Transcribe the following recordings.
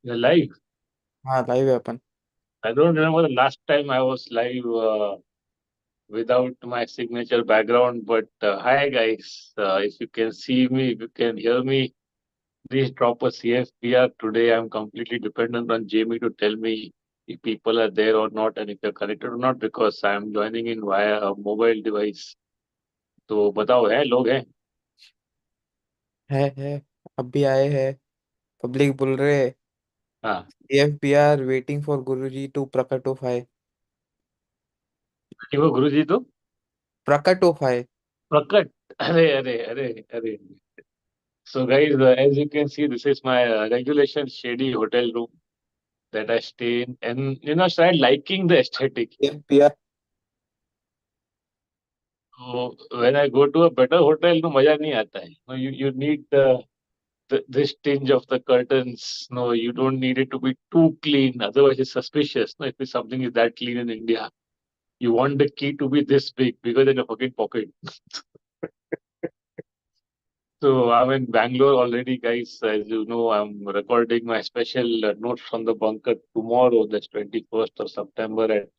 You're live. हाँ live है अपन. I don't remember the last time I was live without my signature background. But hi, guys. If you can see me, if you can hear me, please drop a CFPR. Today, I'm completely dependent on Jamie to tell me if people are there or not and if they're connected or not because I'm joining in via a mobile device. तो बताओ है लोग हैं. है. अब भी आए हैं. पब्लिक बोल रहे. हाँ. AFBR waiting for Guruji to प्रकटोफाई. कि वो गुरु जी तो प्रकटोफाई. प्रकट. अरे अरे अरे अरे. So guys, as you can see, this is my regulation shady hotel room that I stay in, and started liking the aesthetic. AFBR. So when I go to a better hotel, no मजा नहीं आता है. No, you need this tinge of the curtains. No, you don't need it to be too clean. Otherwise, it's suspicious. No, if something is that clean in India, you want the key to be this big, bigger than a fucking pocket. So I'm in Bangalore already, guys. As you know, I'm recording my special notes from the bunker tomorrow, that's 21st of September at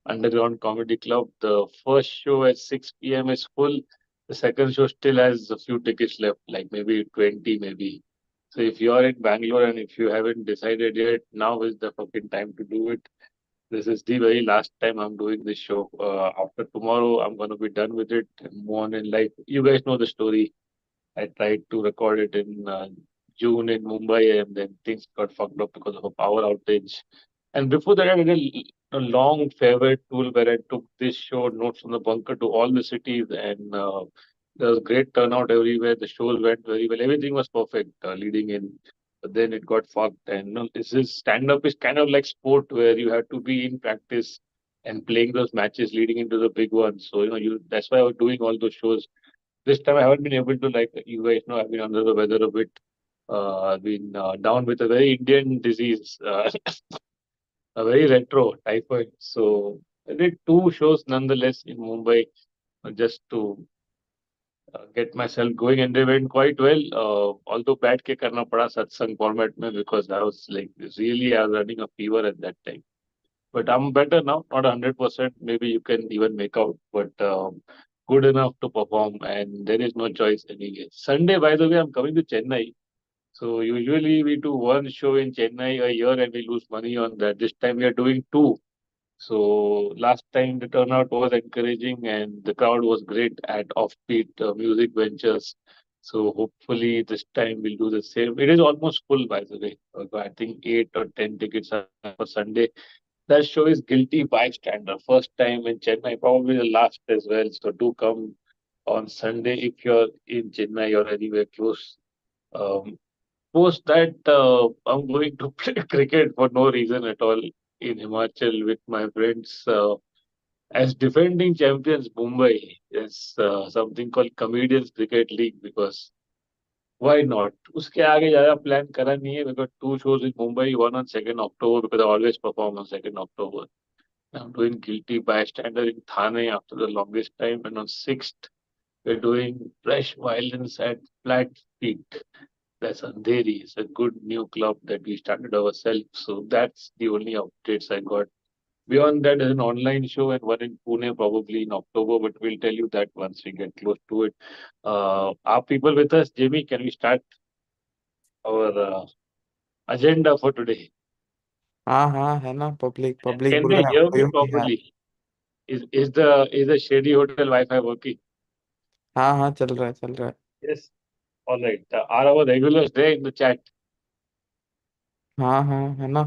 Underground Comedy Club. The first show at 6 p.m. is full. The second show still has a few tickets left, like maybe 20, maybe. So if you are in Bangalore and if you haven't decided yet, now is the fucking time to do it. This is the very last time I'm doing this show. After tomorrow, I'm going to be done with it and move on in life. You guys know the story. I tried to record it in June in Mumbai, and then things got fucked up because of a power outage. And before that, I did a long farewell tour where I took this show, Notes from the Bunker, to all the cities, and there was great turnout everywhere. The shows went very well. Everything was perfect leading in. But then it got fucked. And this is stand up is kind of like sport where you have to be in practice and playing those matches leading into the big ones. So you that's why I was doing all those shows this time I haven't been able to, like you guys know, I've been under the weather a bit. I've been down with a very Indian disease, a very retro typhoid. So I did two shows nonetheless in Mumbai just to get myself going, and they went quite well. Although बैठ के करना पड़ा satsang format में because I was like really I was running a fever at that time. But I'm better now, not 100%. Maybe you can even make out, but good enough to perform, and there is no choice anyway. Sunday, by the way, I'm coming to Chennai. So usually we do one show in Chennai a year and we lose money on that. This time we are doing two. So last time the turnout was encouraging and the crowd was great at offbeat music ventures. So hopefully this time we'll do the same. It is almost full, by the way. I think 8 or 10 tickets are for Sunday. That show is Guilty Bystander. First time in Chennai, probably the last as well. So do come on Sunday if you're in Chennai or anywhere close. Um, Post that, I'm going to play cricket for no reason at all in Himachal with my friends. As defending champions, Mumbai is something called Comedians Cricket League because why not? उसके आगे ज़्यादा plan करा नहीं है because two shows in Mumbai, one on 2nd October because I always perform on 2nd October. I'm doing Guilty Bystander in Thane after the longest time, and on 6th, we're doing Fresh Violence at Flat Peak. That's Andheri. It's a good new club that we started ourselves. So that's the only updates I got. Beyond that, there's an online show and one in Pune probably in October, but we'll tell you that once we get close to it. Are people with us? Jamie, can we start our agenda for today? हाँ हाँ है ना. Public public Can बोल they रहे hear me हैं कि हाँ. properly? Is the Shady Hotel Wi-Fi working? हाँ हाँ चल रहा है चल रहा है. Yes. All right. Are our regulars there in the chat? हाँ हाँ है ना.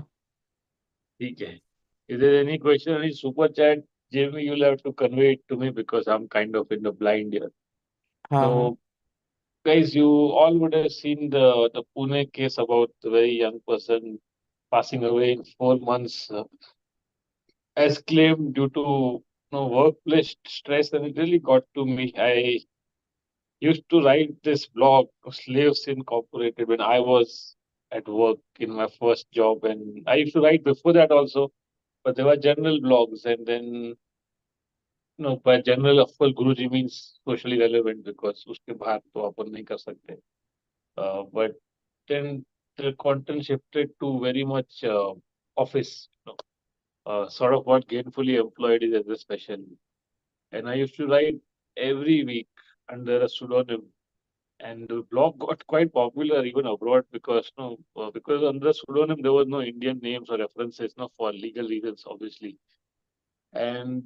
ठीक है. If there's any question, any super chat, Jamie, you'll have to convey it to me because I'm kind of in the blind here. हाँ हाँ. So, guys, you all would have seen the Pune case about the very young person passing away in 4 months, as claimed due to workplace stress, and it really got to me. I used to write this blog, Slaves Incorporated, when I was at work in my first job, and I used to write before that also, but there were general blogs, and then by general, of course, Guruji means socially relevant because उसके बाहर तो अपन नहीं कर सकते. But then the content shifted to very much office, sort of what gainfully employed is as a special. And I used to write every week under a pseudonym. And the blog got quite popular even abroad because no, because under pseudonym there was no Indian names or references, no, for legal reasons, obviously. And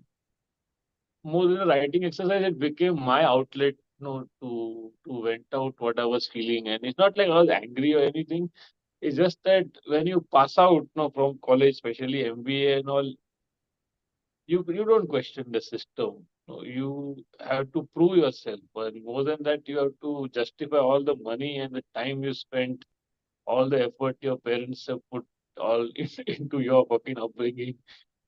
more than a writing exercise, it became my outlet, to vent out what I was feeling. And it's not like I was angry or anything. It's just that when you pass out, from college, especially MBA and all, you don't question the system. No, you have to prove yourself. But more than that, you have to justify all the money and the time you spent, all the effort your parents have put all into your fucking upbringing.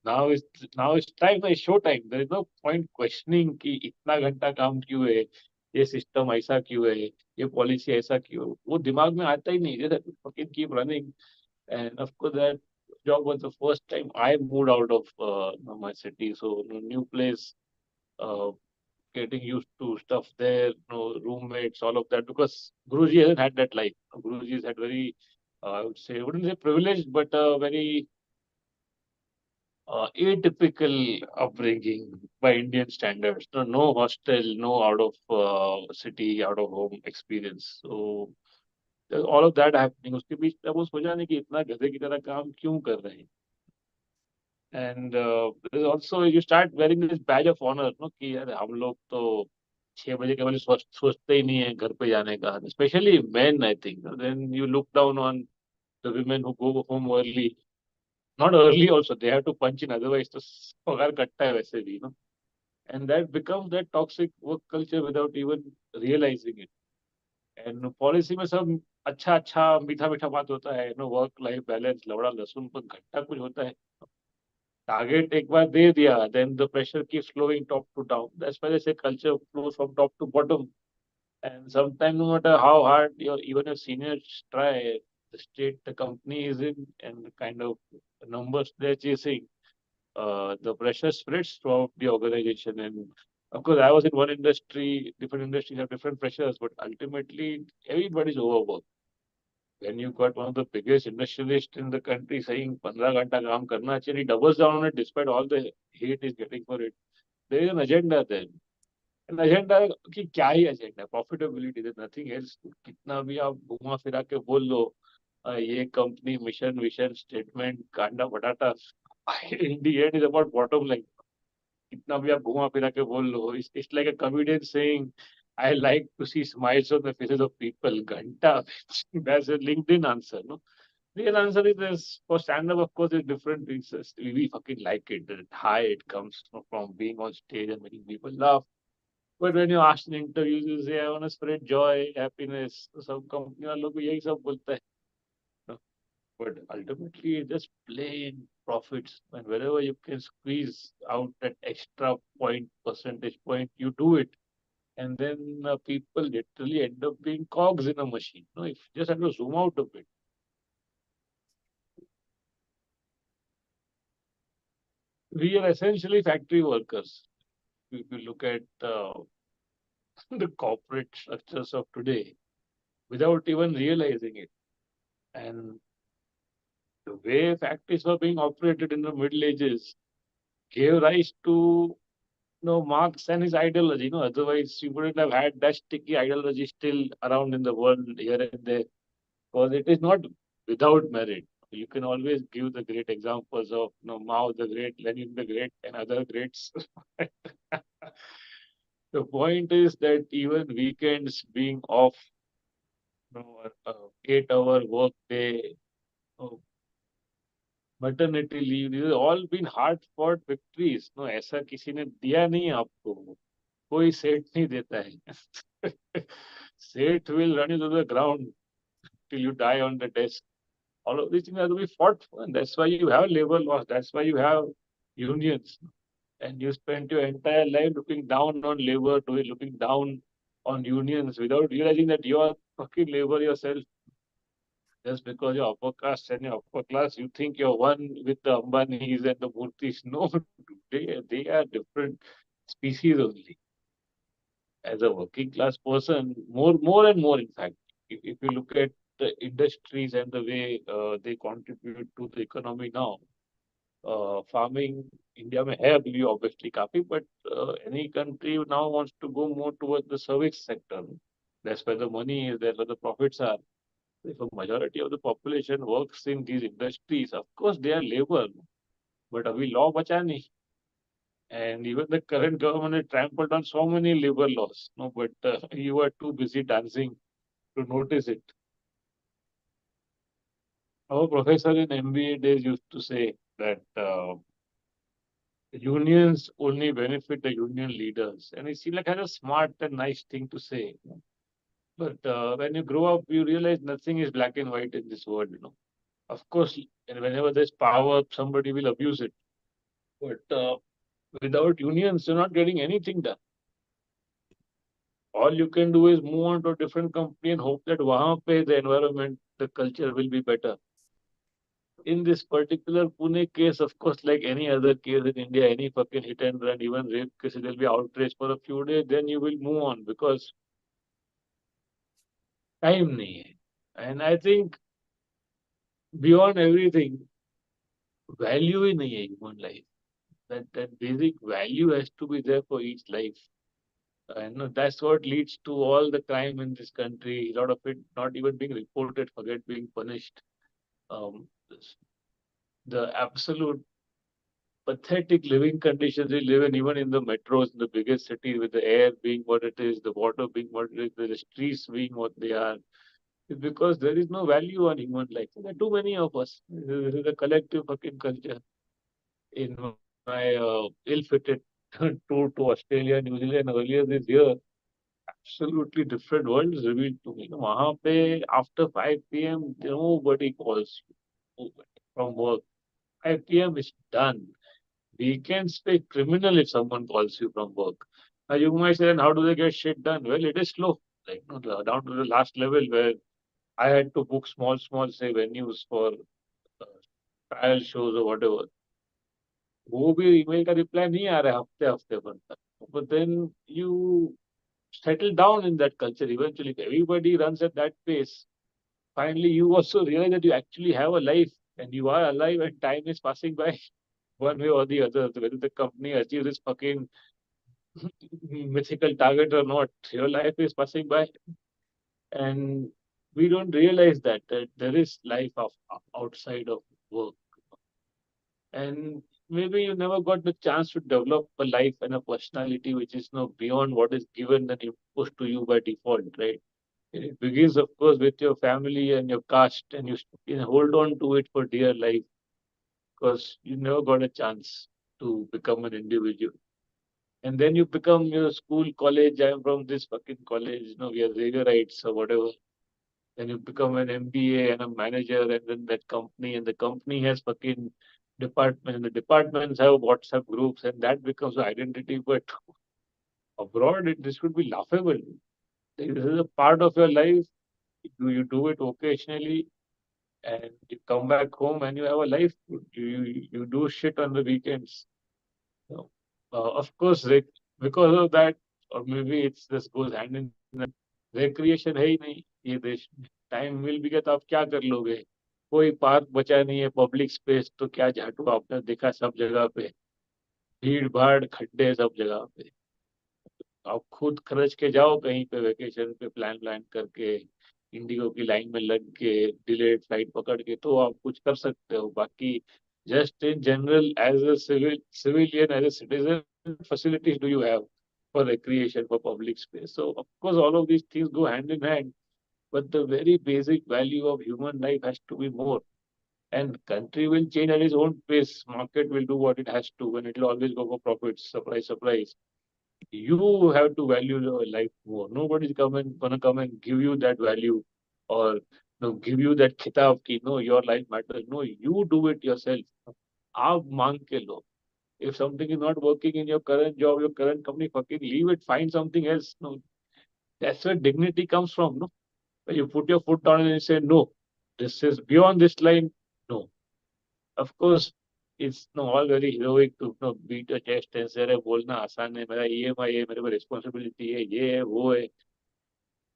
Now is now is time, is show time. There is no point questioning कि इतना घंटा काम क्यों है, ये system ऐसा क्यों है, ये पॉलिसी ऐसा क्यों है? वो दिमाग में आता ही नहीं. Just fucking keep running. And of course, that job was the first time I moved out of my city. So new place, uh, getting used to stuff there, roommates, all of that. Because Guruji hasn't had that life. Guruji's had very, I would say, I wouldn't say privileged, but very atypical upbringing by Indian standards. No hostel, no out of city, out of home experience. So there's all of that happening. उसके बीच में वो सोचा नहीं कि इतना गधे की तरह काम क्यों कर रहे हैं. And there's also you start wearing this badge of honor, कि यार हम लोग तो 6 बजे के पहले सोचते ही नहीं है घर पे जाने का. Especially men, I think. Then you look down on the women who go home early. Not early also, they have to punch in, otherwise तो पगार कटता है वैसे भी, and that becomes that toxic work culture without even realizing it. And policy में सब अच्छा अच्छा मीठा मीठा बात होता है, वर्क लाइफ बैलेंस, लवड़ा लहसुन, पर घट्टा कुछ होता है. टारगेट एक बार दे दिया, then the pressure keeps flowing top to down. That's why they say culture flows from top to bottom. And sometimes, no matter how hard even your seniors try, the state the company is in and the kind of numbers they're chasing, the pressure spreads throughout the organization. And of course, I was in one industry, different industries have different pressures, but ultimately everybody's overworked. When you got one of the biggest industrialists in the country saying 15 घंटा काम करना चाहिए, he doubles down on it despite all the hate he's getting for it. There is an agenda there. An agenda कि क्या ही agenda? Profitability, there's nothing else. कितना भी आप घुमा फिरा के बोल लो, ये कंपनी मिशन विशन स्टेटमेंट कांडा बटाटा, in the end is about bottom line. कितना भी आप घुमा फिरा के बोल लो, it's like a comedian saying, I like to see smiles on the faces of people. Ghanta, that's a LinkedIn answer, no? Real answer is this. For stand-up, of course, it's different reasons. We fucking like it. The high it comes from being on stage and making people laugh. But when you ask in interviews, you say, I want to spread joy, happiness. Some company वालों को यही सब बोलता है. No? But ultimately, it's just plain profits. And wherever you can squeeze out that extra percentage point, you do it. And then people literally end up being cogs in a machine. No, if you just have to zoom out a bit. We are essentially factory workers. If you look at the corporate structures of today without even realizing it. And the way factories were being operated in the Middle Ages gave rise to Marx and his ideology. Otherwise, you wouldn't have had that sticky ideology still around in the world here and there. Because it is not without merit. You can always give the great examples of Mao the Great, Lenin the Great, and other greats. The point is that even weekends being off, 8-hour work day, uh, maternity leave, these have all been hard fought victories. ऐसा किसी ने दिया नहीं है आपको. कोई सेठ नहीं देता है. Seठ will run you to the ground till you die on the desk. All of these things have to be fought for, and that's why you have labor laws. That's why you have unions. And you spent your entire life looking down on labor, looking down on unions without realizing that you are fucking labor yourself. Just because you're upper caste and you're upper class, you think you're one with the Ambanis and the Murtis. No, they are different species only. As a working class person, more and more, in fact, if you look at industries and the way they contribute to the economy now, farming India में है अभी भी obviously काफी, but any country now wants to go more towards the service sector. That's where the money is, that's where the profits are. If a majority of the population works in these industries, of course they are labor, but अभी law बचा नहीं. And even the current government has trampled on so many labor laws. No, but you are too busy dancing to notice it. Our professor in MBA days used to say that unions only benefit the union leaders. And it seemed like kind of smart and nice thing to say. But when you grow up, you realize nothing is black and white in this world, Of course, and whenever there's power, somebody will abuse it. But without unions, you're not getting anything done. All you can do is move on to a different company and hope that wahan pe the environment, the culture will be better. In this particular Pune case, of course, like any other case in India, any fucking hit and run, even rape case, there'll be outrage for a few days, then you will move on because time nahi hai. And I think beyond everything, value hi nahi hai human life. That basic value has to be there for each life. And that's what leads to all the crime in this country. A lot of it not even being reported, forget being punished. Um, the absolute pathetic living conditions we live in, even in the metros, in the biggest cities, with the air being what it is, the water being what it is, the streets being what they are, is because there is no value on human life. There are too many of us. This is a collective fucking culture. In my ill-fitted tour to Australia, New Zealand earlier this year, absolutely different world is revealed to me. वहाँ पे after 5 p.m. nobody calls you from work. 5 p.m. is done. Weekends pay criminal if someone calls you from work. Now you might say, then how do they get shit done? Well, it is slow. Like down to the last level where I had to book small, say venues for uh, trial shows or whatever. वो भी email का reply नहीं आ रहा है हफ्ते भर तक. But then you settle down in that culture eventually. If everybody runs at that pace, finally you also realize that you actually have a life and you are alive and time is passing by one way or the other. Whether the company achieves its fucking mythical target or not, your life is passing by, and we don't realize that there is life outside of work, and maybe you never got the chance to develop a life and a personality which is beyond what is given and imposed to you by default, right? It begins, of course, with your family and your caste, and you hold on to it for dear life because you never got a chance to become an individual. And then you become your school, college. I'm from this fucking college, we are Xavierites or whatever. Then you become an MBA and a manager, and then that company, and the company has fucking department, and the departments have WhatsApp groups, and that becomes the identity. But abroad, this would be laughable. This is a part of your life. You do it occasionally, and you come back home and you have a life. You do shit on the weekends. No. Of course, because of that, or maybe it's this goes hand in hand. Recreation है ही नहीं ये देश में. Time मिल भी गया तो आप क्या कर लोगे? कोई पार्क बचा नहीं है, पब्लिक स्पेस तो क्या झाटू आपने देखा सब जगह पे, भीड़ भाड़ खड्डे सब जगह पे. आप खुद खर्च के जाओ कहीं पे वेकेशन पे प्लान करके, इंडिगो की लाइन में लग के डिलेड फ्लाइट पकड़ के, तो आप कुछ कर सकते हो. बाकी just in general, as a civilian, as a citizen, facilities do you have for recreation, for public space? So of course all of these things go hand in hand, but the very basic value of human life has to be more. And country will change at its own pace, market will do what it has to, and it will always go for profits. Surprise. You have to value your life more. Nobody's gonna come and give you that value, or give you that khitab ki no, your life matters. No, you do it yourself. आप मांग के लो. If something is not working in your current job, your current company, fucking leave it, find something else. No, that's where dignity comes from. No, when you put your foot down and you say no, this is beyond this line. No, of course, it's no all very heroic to beat your chest and say अरे बोलना आसान है, मेरा EMI है, मेरे को responsibility है, ये है वो है.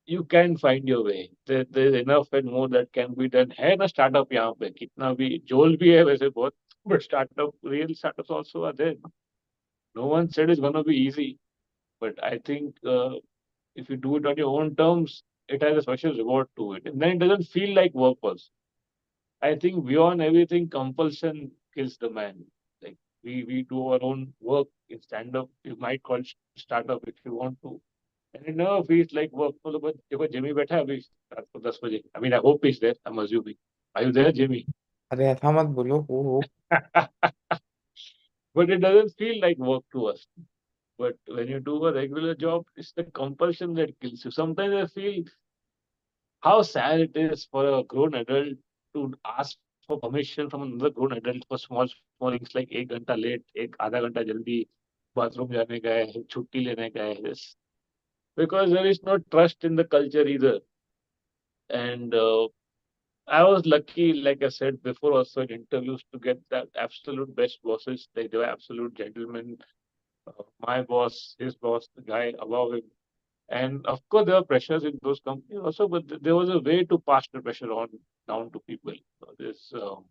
you can find your way. There's enough and more that can be done. है ना startup यहाँ पे कितना भी जोल भी है वैसे बहुत, but startup real startups also are there. No one said it's gonna be easy, but I think if you do it on your own terms, it has a special reward to it, and then it doesn't feel like work also. I think beyond everything, compulsion kills the man. Like we do our own work in stand up. You might call startup if you want to. And it never feels like work. मतलब देखो Jimmy बैठा है अभी रात को 10 बजे. I mean, I hope he's there. I'm assuming. Are you there, Jimmy? अरे ऐसा मत बोलो हो But it doesn't feel like work to us. But when you do a regular job, it's the compulsion that kills you. Sometimes I feel how sad it is for a grown adult to ask for permission from another grown adult for small things like 1 घंटा late, एक आधा घंटा जल्दी bathroom जाने का है, छुट्टी लेने का है. Because there is no trust in the culture either. And I was lucky, like I said before, also in interviews to get that absolute best bosses. They were absolute gentlemen. My boss, his boss, the guy above him. And of course, there were pressures in those companies also, but there was a way to pass the pressure on down to people. So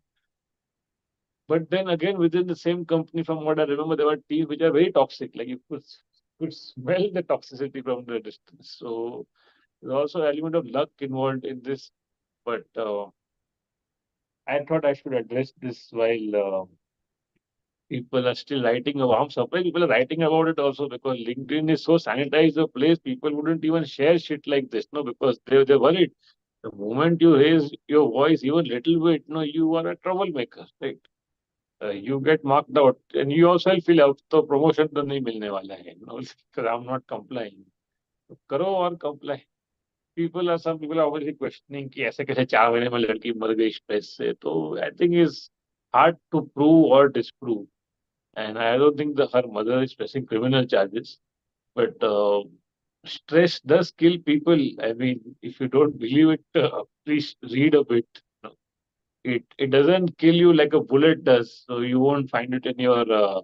but then again, within the same company, from what I remember, there were teams which are very toxic. Like you could smell the toxicity from the distance. So there's also an element of luck involved in this. But I thought I should address this while people are still writing about. I'm surprised people are writing about it also because LinkedIn is so sanitized a place. People wouldn't even share shit like this, no, because they're worried. The moment you raise your voice even little bit, no, you are a troublemaker, right? You get marked out, and you yourself feel out. तो promotion तो नहीं मिलने वाला है, no, because I'm not complying. तो करो और comply. Some people are obviously questioning कि ऐसे कैसे 4 महीने में लड़की मर गई स्ट्रेस से. तो I think is hard to prove or disprove. And I don't think her mother is facing criminal charges. But stress does kill people. I mean, if you don't believe it, please read a bit. You know, it doesn't kill you like a bullet does. So you won't find it in your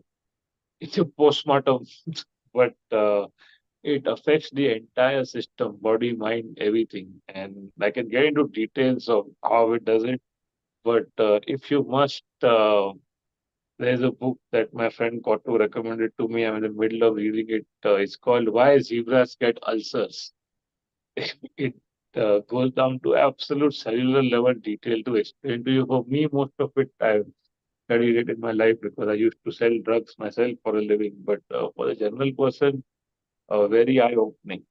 postmortem. But it affects the entire system, body, mind, everything. And I can get into details of how it does it. But if you must, there's a book that my friend Cotto recommended to me. I'm in the middle of reading it. It's called Why Zebras Get Ulcers. It goes down to absolute cellular level detail to explain to you. For me, most of it I've studied it in my life because I used to sell drugs myself for a living. But for the general person, very eye-opening.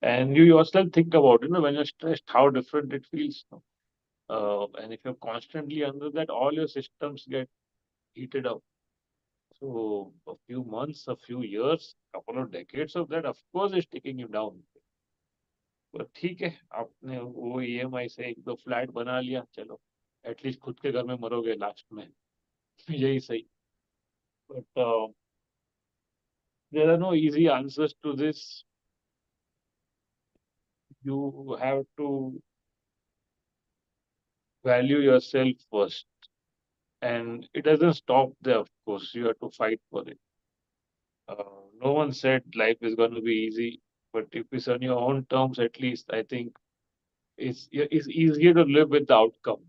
And you yourself think about, when you're stressed, how different it feels. No? And if you're constantly under that, all your systems get heated up. So a few months, a few years, couple of decades of that, of course, is taking you down. पर ठीक है, आपने वो EMI से एक दो flat बना लिया, चलो एटलीस्ट खुद के घर में मरोगे लास्ट में. यही सही. But there are no easy answers to this. You have to value yourself first. And it doesn't stop there, of course. You have to fight for it. No one said life is going to be easy, but if it's on your own terms, at least I think it's easier to live with the outcome.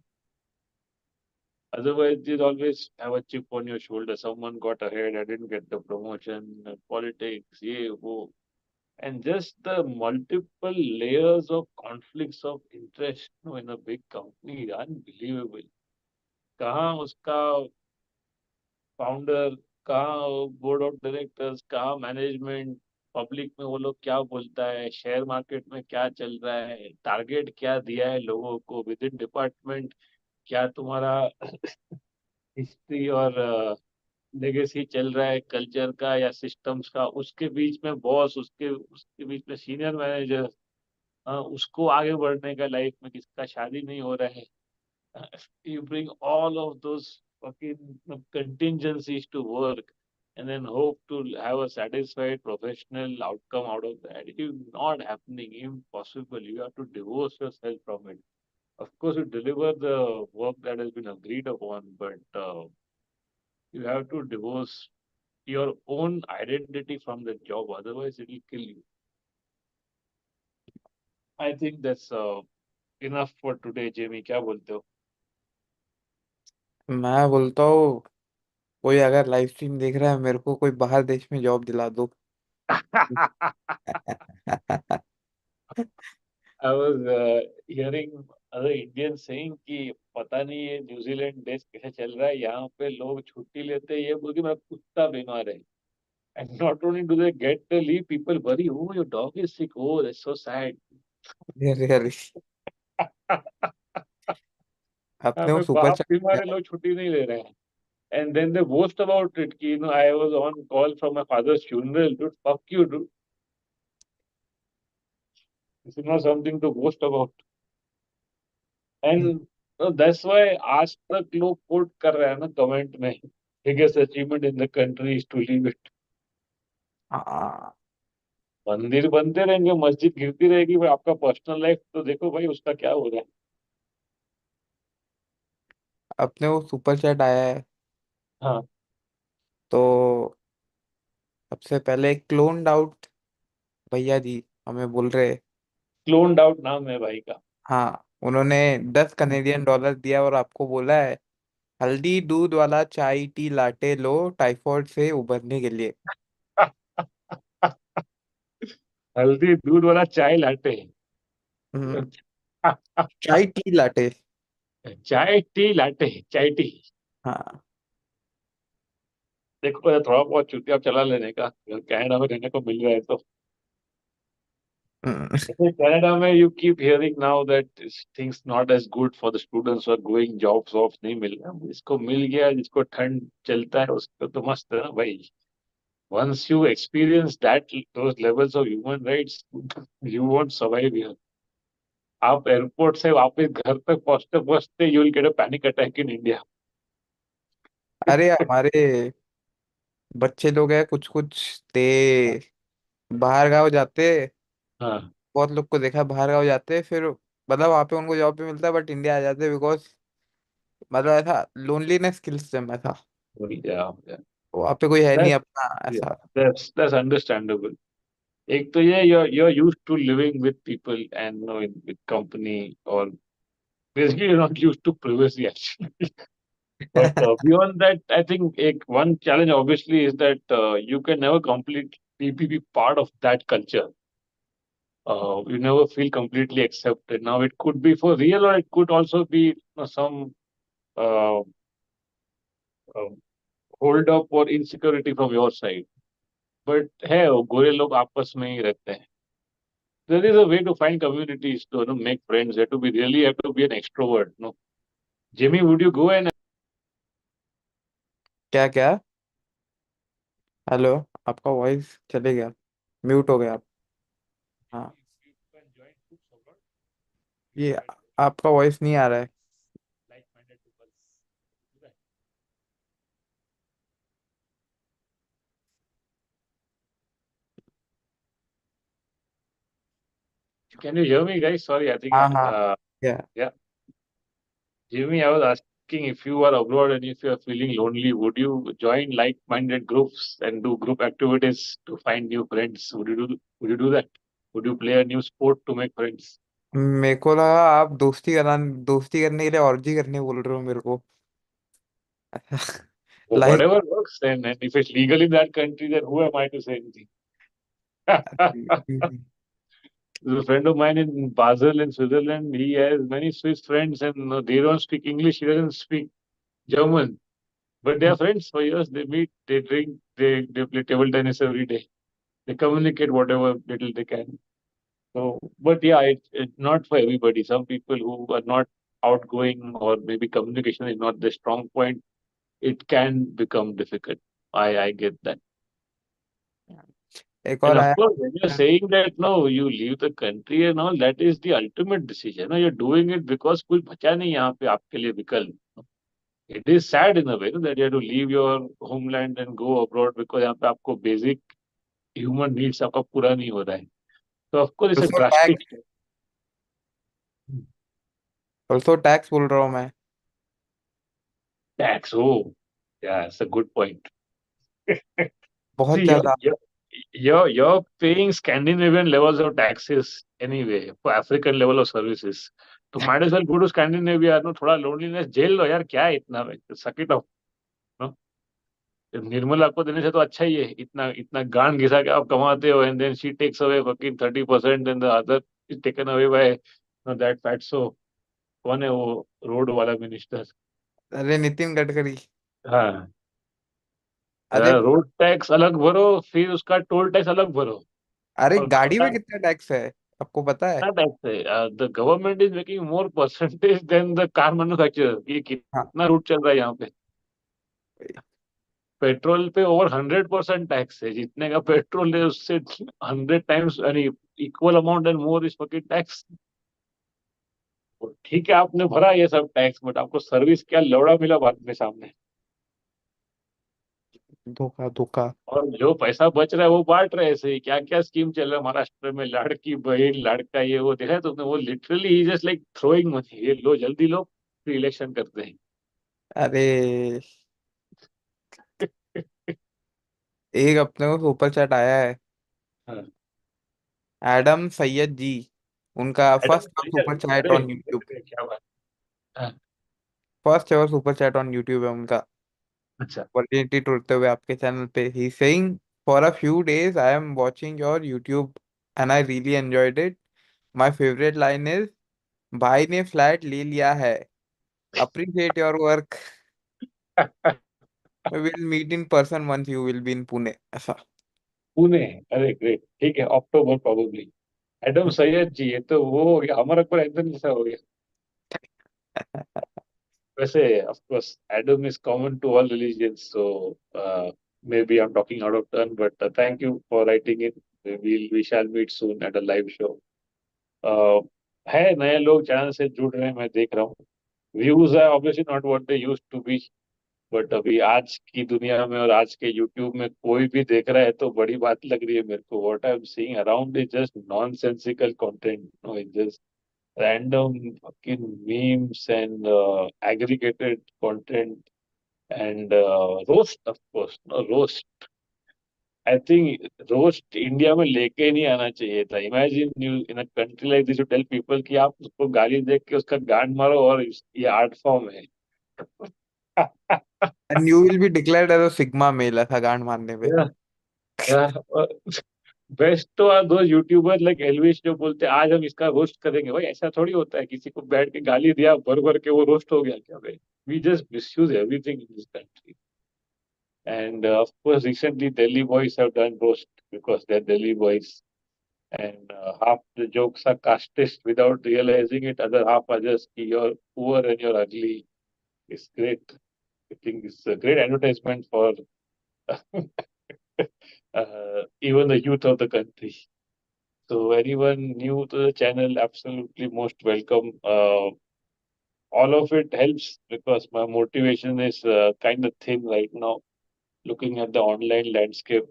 Otherwise, you'll always have a chip on your shoulder. Someone got ahead, I didn't get the promotion, politics, yeah, wo. And just the multiple layers of conflicts of interest, in a big company, unbelievable. कहाँ उसका founder, कहाँ board of directors, कहाँ management, public में वो लोग क्या बोलता है, शेयर मार्केट में क्या चल रहा है, टारगेट क्या दिया है लोगों को विद इन डिपार्टमेंट, क्या तुम्हारा हिस्ट्री और लेगेसी चल रहा है कल्चर का या सिस्टम्स का, उसके बीच में बॉस, उसके उसके बीच में सीनियर मैनेजर, उसको आगे बढ़ने का लाइफ में किसका शादी नहीं हो रहा है. You bring all of those fucking contingencies to work and then hope to have a satisfied professional outcome out of that. It is not happening, impossible. You have to divorce yourself from it. Of course, you deliver the work that has been agreed upon, but you have to divorce your own identity from the job. Otherwise, it will kill you. I think that's enough for today Jamie, क्या बोलते हो? मैं बोलता हूँ, कोई अगर live stream देख रहा है, मेरे को कोई बाहर देश में जॉब दिला दो। I was hearing other Indian saying कि पता नहीं ये न्यूजीलैंड देश कैसे चल रहा है, यहाँ पे लोग छुट्टी लेते हैं ये बोल के मेरा कुत्ता बीमार है, and not only do they get the leave, people worry, oh your dog is sick, oh that's so sad. Really. अपने वो हमें सुपर बाप चैट। बीमार है, लोग छुट्टी नहीं ले रहे हैं। And then they boast about it कि I was on call from my father's funeral, dude, fuck you, dude. This is not something to boast about. And that's why आज तक लोग कोट कर रहे हैं ना कमेंट में, biggest achievement in the country is to leave it. हाँ, मंदिर बनते रहेंगे, मस्जिद गिरती रहेगी, भाई आपका पर्सनल लाइफ तो देखो भाई उसका क्या हो रहा है। अपने वो सुपर चैट आया है, हाँ, तो सबसे पहले क्लोन्ड आउट भैया जी हमें बोल रहे। क्लोन्ड आउट नाम है भाई का। हाँ, उन्होंने $10 दिया और आपको बोला है, हल्दी दूध वाला चाय टी लाटे लो टाइफाइड से उबरने के लिए। हल्दी दूध वाला चाय लाटे। हम्म, चाय टी लाटे। चाय टी लाटे, चाय टी। हाँ। देखो ये थोड़ा बहुत चुतिया चला लेने का, अगर कनाडा में रहने को मिल रहा है तो। हम्म, कनाडा में you keep hearing now that things not as good for the students are going, jobs वॉब्स नहीं मिल रहा, जिसको मिल गया, जिसको ठंड चलता है उसको तो मस्त है ना भाई। Once you experience that those levels of human rights, you won't survive here. आप एयरपोर्ट से वापस घर तक पहुंचते पहुंचते you will get a panic attack in India. अरे हमारे बच्चे लोग हैं कुछ कुछ, ते बाहर गाँव जाते, हाँ, बहुत लोग को देखा बाहर गाँव जाते, फिर मतलब वहाँ पे उनको जॉब भी मिलता है बट इंडिया आ जाते, बिकॉज मतलब ऐसा लोनलीनेस किल्स देम ऐसा। वही, yeah, वहाँ पे कोई है नहीं that, अपना yeah, ऐसा। that's understandable. एक तो ये you're used to living with people and with company, or basically you're not used to privacy actually. But beyond that, I think one challenge obviously is that you can never completely be part of that culture. You never feel completely accepted. Now it could be for real, or it could also be some uh, uh, hold up or insecurity from your side. But है वो गोरे लोग आपस में ही रहते हैं. There is a way to find communities to make friends. You have to be really have to be an extrovert. No, Jimmy, would you go and क्या क्या? Hello, आपका वॉइस चले गया, म्यूट हो गया आप। हाँ, you can join groups abroad? Meet ये like आपका वॉइस नहीं आ रहा है। like-minded people. Do that. Can you hear me, guys? Sorry, I think हाँ हाँ, क्या? yeah, Jimmy, I was asking if you are abroad and if you are feeling lonely, would you join like-minded groups and do group activities to find new friends? Would you do that? Would you play a new sport to make friends? मेरे को लगा आप दोस्ती करने के लिए ऑर्जी करने बोल रहे हो मेरे को। Or like. whatever works, and if it's legal in that country, then who am I to say anything? There's a friend of mine in Basel in Switzerland. He has many Swiss friends, and they don't speak English. He doesn't speak German, but they are friends for years. They meet, they drink, they play table tennis every day. They communicate whatever little they can. So, but yeah, it's not for everybody. Some people who are not outgoing, or maybe communication is not the strong point, it can become difficult. I get that. एक And और of आया। course, when you're saying that no, you leave the country and all, that is the ultimate decision. No, you're doing it because कुछ बचा नहीं यहाँ पे आपके लिए विकल्प. It is sad in a way, no, that you have to leave your homeland and go abroad because यहाँ पे आपको basic human needs आपका पूरा नहीं हो रहा है. So of course it's a also drastic tax, also tax बोल रहा हूँ मैं। tax. Oh, yeah, it's a good point. बहुत See, ज्यादा। you're paying Scandinavian levels of taxes anyway for African level of services. तो might as well go to Scandinavia. No, थोड़ा loneliness झेल लो यार, क्या है इतना, suck it up. No, Nirmala आपको देने से तो अच्छा ही है, इतना इतना गांड घिसा के आप कमाते हो, and then she takes away fucking 30% and the other is taken away by that fat. So कौन है वो रोड वाला मिनिस्टर? अरे नितिन गडकरी। हाँ, अरे रोड टैक्स अलग भरो, फिर उसका टोल टैक्स अलग भरो। अरे और गाड़ी में खटा कितना टैक्स है आपको पता है? कितना टैक्स है? The government is making more percentage than the car manufacturer. ये हाँ कितना रूट चल रहा है यहाँ पे? पेट्रोल पे ओवर 100% टैक्स है, जितने का पेट्रोल है उससे 100 टाइम्स, यानी equal amount and more is fucking tax. ठीक है, आपने भरा ये सब टैक्स, बट आपको सर्विस क्या लौड़ा मिला बाद में सामने? धोखा धोखा। और जो पैसा बच रहा है वो बांट रहे, ऐसे ही क्या क्या स्कीम चल रहा है महाराष्ट्र में, लाड़की बहन लड़का, ये वो देखा है तुमने? वो literally just like throwing money, ये लो जल्दी लो, फिर इलेक्शन करते हैं। अरे एक अपने को सुपर चैट आया है, हाँ, एडम सैयद जी, उनका Adam first Saiyed, super chat ever on YouTube. अरे, क्या बात। हाँ, first ever super chat on YouTube है उनका, अच्छा। वैलिडिटी टूटते हुए आपके चैनल पे। He saying, for a few days I am watching your YouTube and I really enjoyed it. My favourite line is, भाई ने फ्लैट ले लिया है, appreciate your work, we will meet in person once you will be इन पुणे, ऐसा। पुणे? अरे great, ठीक है, अक्टूबर probably. Adam Saiyed जी, ये तो वो हो गया, अमर अकबर एंथनी जैसा हो गया। वैसे of course Adam is common to all religions, so maybe I am talking out of turn, but thank you for writing it. We shall meet soon at a live show. है, नए लोग channel से जुड़ रहे हैं, मैं देख रहा हूँ। व्यूज है obviously not what they used to be, but अभी आज की दुनिया में और आज के यूट्यूब में कोई भी देख रहा है तो बड़ी बात लग रही है मेरे को। What I am seeing around is just nonsensical content, no, it's just random fucking memes and aggregated content and roast, of course, no roast. I think roast India में लेके ही नहीं आना चाहिए था। Imagine you in a country like this, you tell people कि आप उसको गाली देख के उसका गांड मारो, और ये आर्ट फॉर्म है। And you will be declared as a sigma male, ऐसा गांड मारने पे। या बेस्ट तो आर दो यूट्यूबर लाइक एलविश जो बोलते हैं आज हम इसका रोस्ट करेंगे। भाई ऐसा थोड़ी होता है, किसी को बैठ के गाली दिया भर भर के वो रोस्ट हो गया क्या भाई? We just misuse everything in this country. And of course, recently Delhi boys have done roast because they're Delhi boys, and half the jokes are casteist without realizing it. Other half are just you're poor and you're ugly. It's great. I think it's a great advertisement for even the youth of the country. So anyone new to the channel, absolutely most welcome. All of it helps because my motivation is kind of thin right now, looking at the online landscape.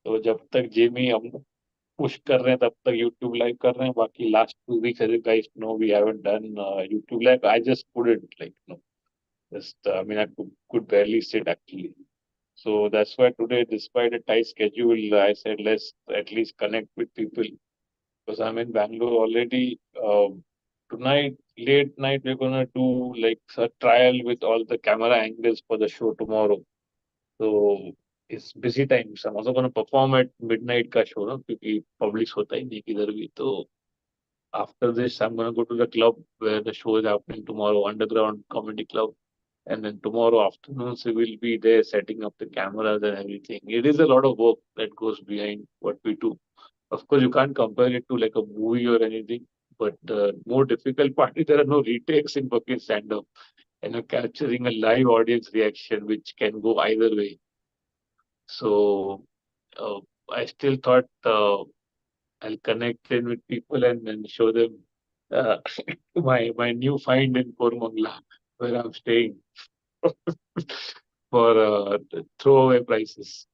तो जब तक Jimmy हम push कर रहे हैं तब तक YouTube live कर रहे हैं। बाकी last 2 weeks as you guys know we haven't done YouTube live. I just couldn't, like, just I mean I could barely sit actually. So that's why today, despite a tight schedule, I said let's at least connect with people because I'm in Bangalore already. Tonight, late night, we're gonna do like a trial with all the camera angles for the show tomorrow. So it's busy times. I'm also going to perform at midnight का show ना, क्योंकि public होता ही नहीं किधर भी। तो after this I'm going to go to the club where the show is happening tomorrow, Underground Comedy Club, and then tomorrow afternoon so we'll be there setting up the cameras and everything. It is a lot of work that goes behind what we do. Of course, you can't compare it to like a movie or anything, but the more difficult part is there are no retakes in fucking stand-up, and you're capturing a live audience reaction which can go either way. So uh, I still thought I'll connect in with people and then show them uh, my new find in Kormangla, where I'm staying for throwaway prices.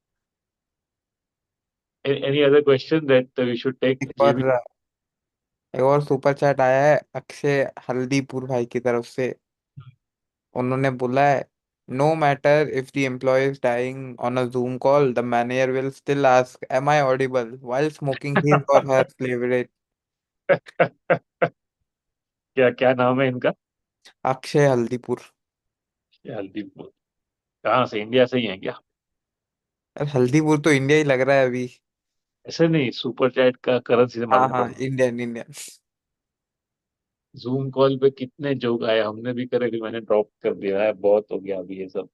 Any other question that we should take, एक और JB? एक और super chat आया है अक्षय हल्दीपुर भाई की तरफ से। उन्होंने बोला है, No matter if the employee is dying on a Zoom call, the manager will still ask, "Am I audible?" while smoking his or her favorite क्या क्या नाम है इनका? Akshay Haldipur. हल्दीपुर। कहाँ से, इंडिया से ही है क्या? यार हल्दीपुर तो इंडिया ही लग रहा है अभी। ऐसे नहीं, सुपर चैट का करेंसी से मैं हाँ पूछ रहा हाँ, हूँ। Indian Indian. जूम कॉल पे कितने जोक आए, हमने भी करे, फिर मैंने ड्रॉप कर दिया है, बहुत हो गया अभी ये सब।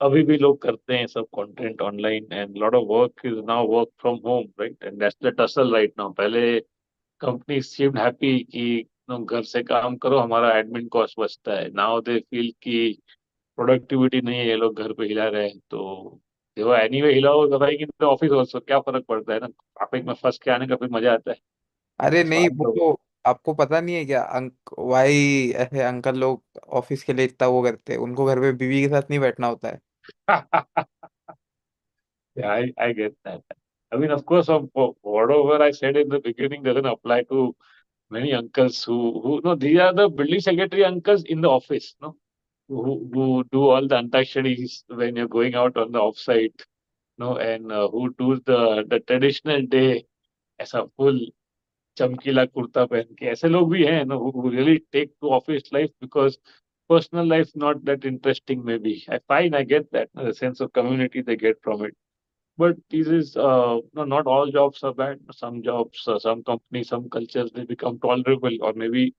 अभी भी लोग करते हैं सब content online, and lot of work is now work from home, right? And that's the tussle right now. पहले कंपनी सीम्ड हैप्पी कि घर से काम करो, हमारा एडमिन कॉस्ट बचता है। नाउ दे फील कि प्रोडक्टिविटी नहीं है, ये लोग घर पे हिला रहे हैं, तो देखो एनीवे हिलाओ दवाई की तो ऑफिस ऑल्सो, क्या फर्क पड़ता है ना। टॉपिक में फंस के आने का फिर मजा आता है। अरे नहीं, फालतू वो आपको पता नहीं है क्या, भाई ऐसे अंकल लोग ऑफिस के लिए इतना वो करते हैं, उनको घर पे बीवी के साथ नहीं बैठना होता है। Yeah, I get that. I mean, of course, whatever I said in the beginning doesn't apply to many uncles who no, these are the building secretary uncles in the office, no, who do all the antakshari's when you're going out on the offsite, no, and who do the traditional day as a full चमकीला कुर्ता पहन के, ऐसे लोग भी हैं, no, who really take to office life because personal life not that interesting maybe. I find I get that, the sense of community they get from it. But this is, no, not all jobs are bad. Some jobs, some companies, some cultures, they become tolerable, or maybe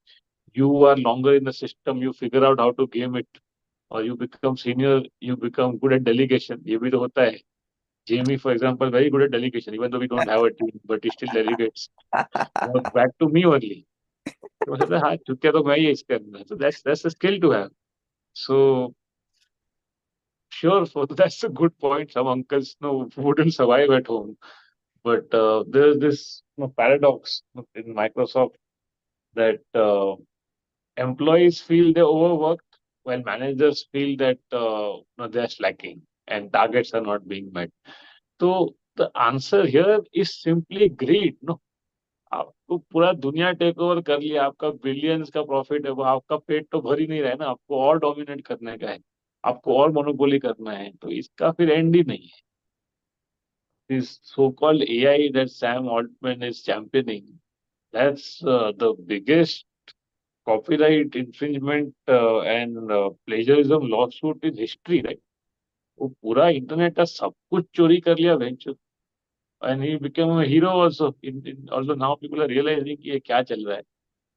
you are longer in the system, you figure out how to game it, or you become senior, you become good at delegation. ये भी तो होता है. Jamie, for example, very good at delegation, even though we don't have a team, but he still delegates. Work back to me only. तो कहता है, हाँ चुटकिया तो मैं ही इसके अंदर. So that's a skill to have. So sure, so that's a good point. Some uncles no wouldn't survive at home. But there's this paradox in Microsoft that employees feel they're overworked while managers feel that they're slacking and targets are not being met. So the answer here is simply greed. No, आपको पूरा दुनिया take over कर लिया, आपका billions का profit है, वो आपका पेट तो भर ही नहीं रहा है ना, आपको और डोमिनेट करने का है, आपको और मोनोपोली करना है, तो इसका फिर एंड ही नहीं है. This so-called AI that Sam Altman is championing, that's the biggest copyright infringement and plagiarism lawsuit in history, right? वो पूरा इंटरनेट का सब कुछ चोरी कर लिया venture, and he became a hero also. Also now people are realizing कि ये क्या चल रहा है.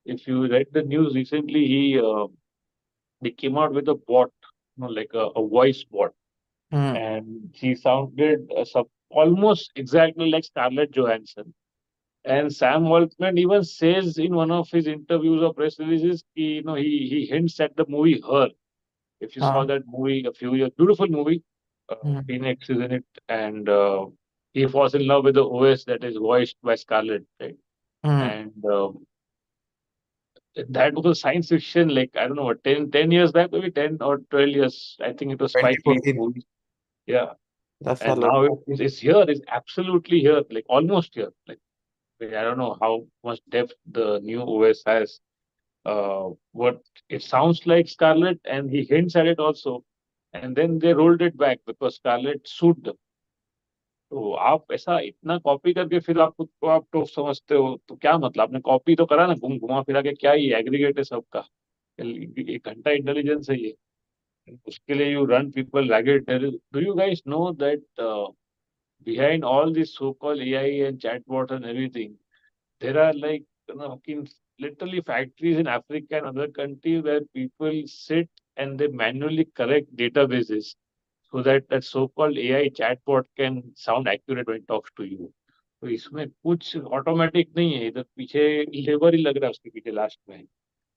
If you read the news recently, they came out with a bot, like a voice bot, hmm. and she sounded almost exactly like Scarlett Johansson. And Sam Altman even says in one of his interviews or press releases, he hints at the movie Her. If you saw हाँ। that movie a few years, beautiful movie, hmm. Phoenix is in it, and he falls in love with the OS that is voiced by Scarlett, right? Hmm. And that was science fiction, like I don't know, what, 10 years back, maybe 10 or 12 years. I think it was Spike Lee's 2014। movie. Yeah. 10 साल And हो now गए। it's here, it's absolutely here, like almost here. Like I don't know how much depth the new OS has. What it sounds like Scarlett, and he hints at it also. And then they rolled it back because Scarlett sued them. तो आप ऐसा इतना copy करके फिर आप खुद को आप तो समझते हो, तो क्या मतलब, आपने कॉपी तो करा ना, घुमा फिरा के, क्या ये एग्रीगेट है सबका? 1 घंटा इंटेलिजेंस है ये, उसके लिए you run people ragged. Do you guys know that behind all this so-called AI and chatbot and everything, there are like fucking literally factories in Africa and other countries where people sit and they manually correct databases so that that so-called AI chatbot can sound accurate when it talks to you. तो इसमें कुछ automatic नहीं है, इधर पीछे labour ही लग रहा है उसके पीछे लास्ट में.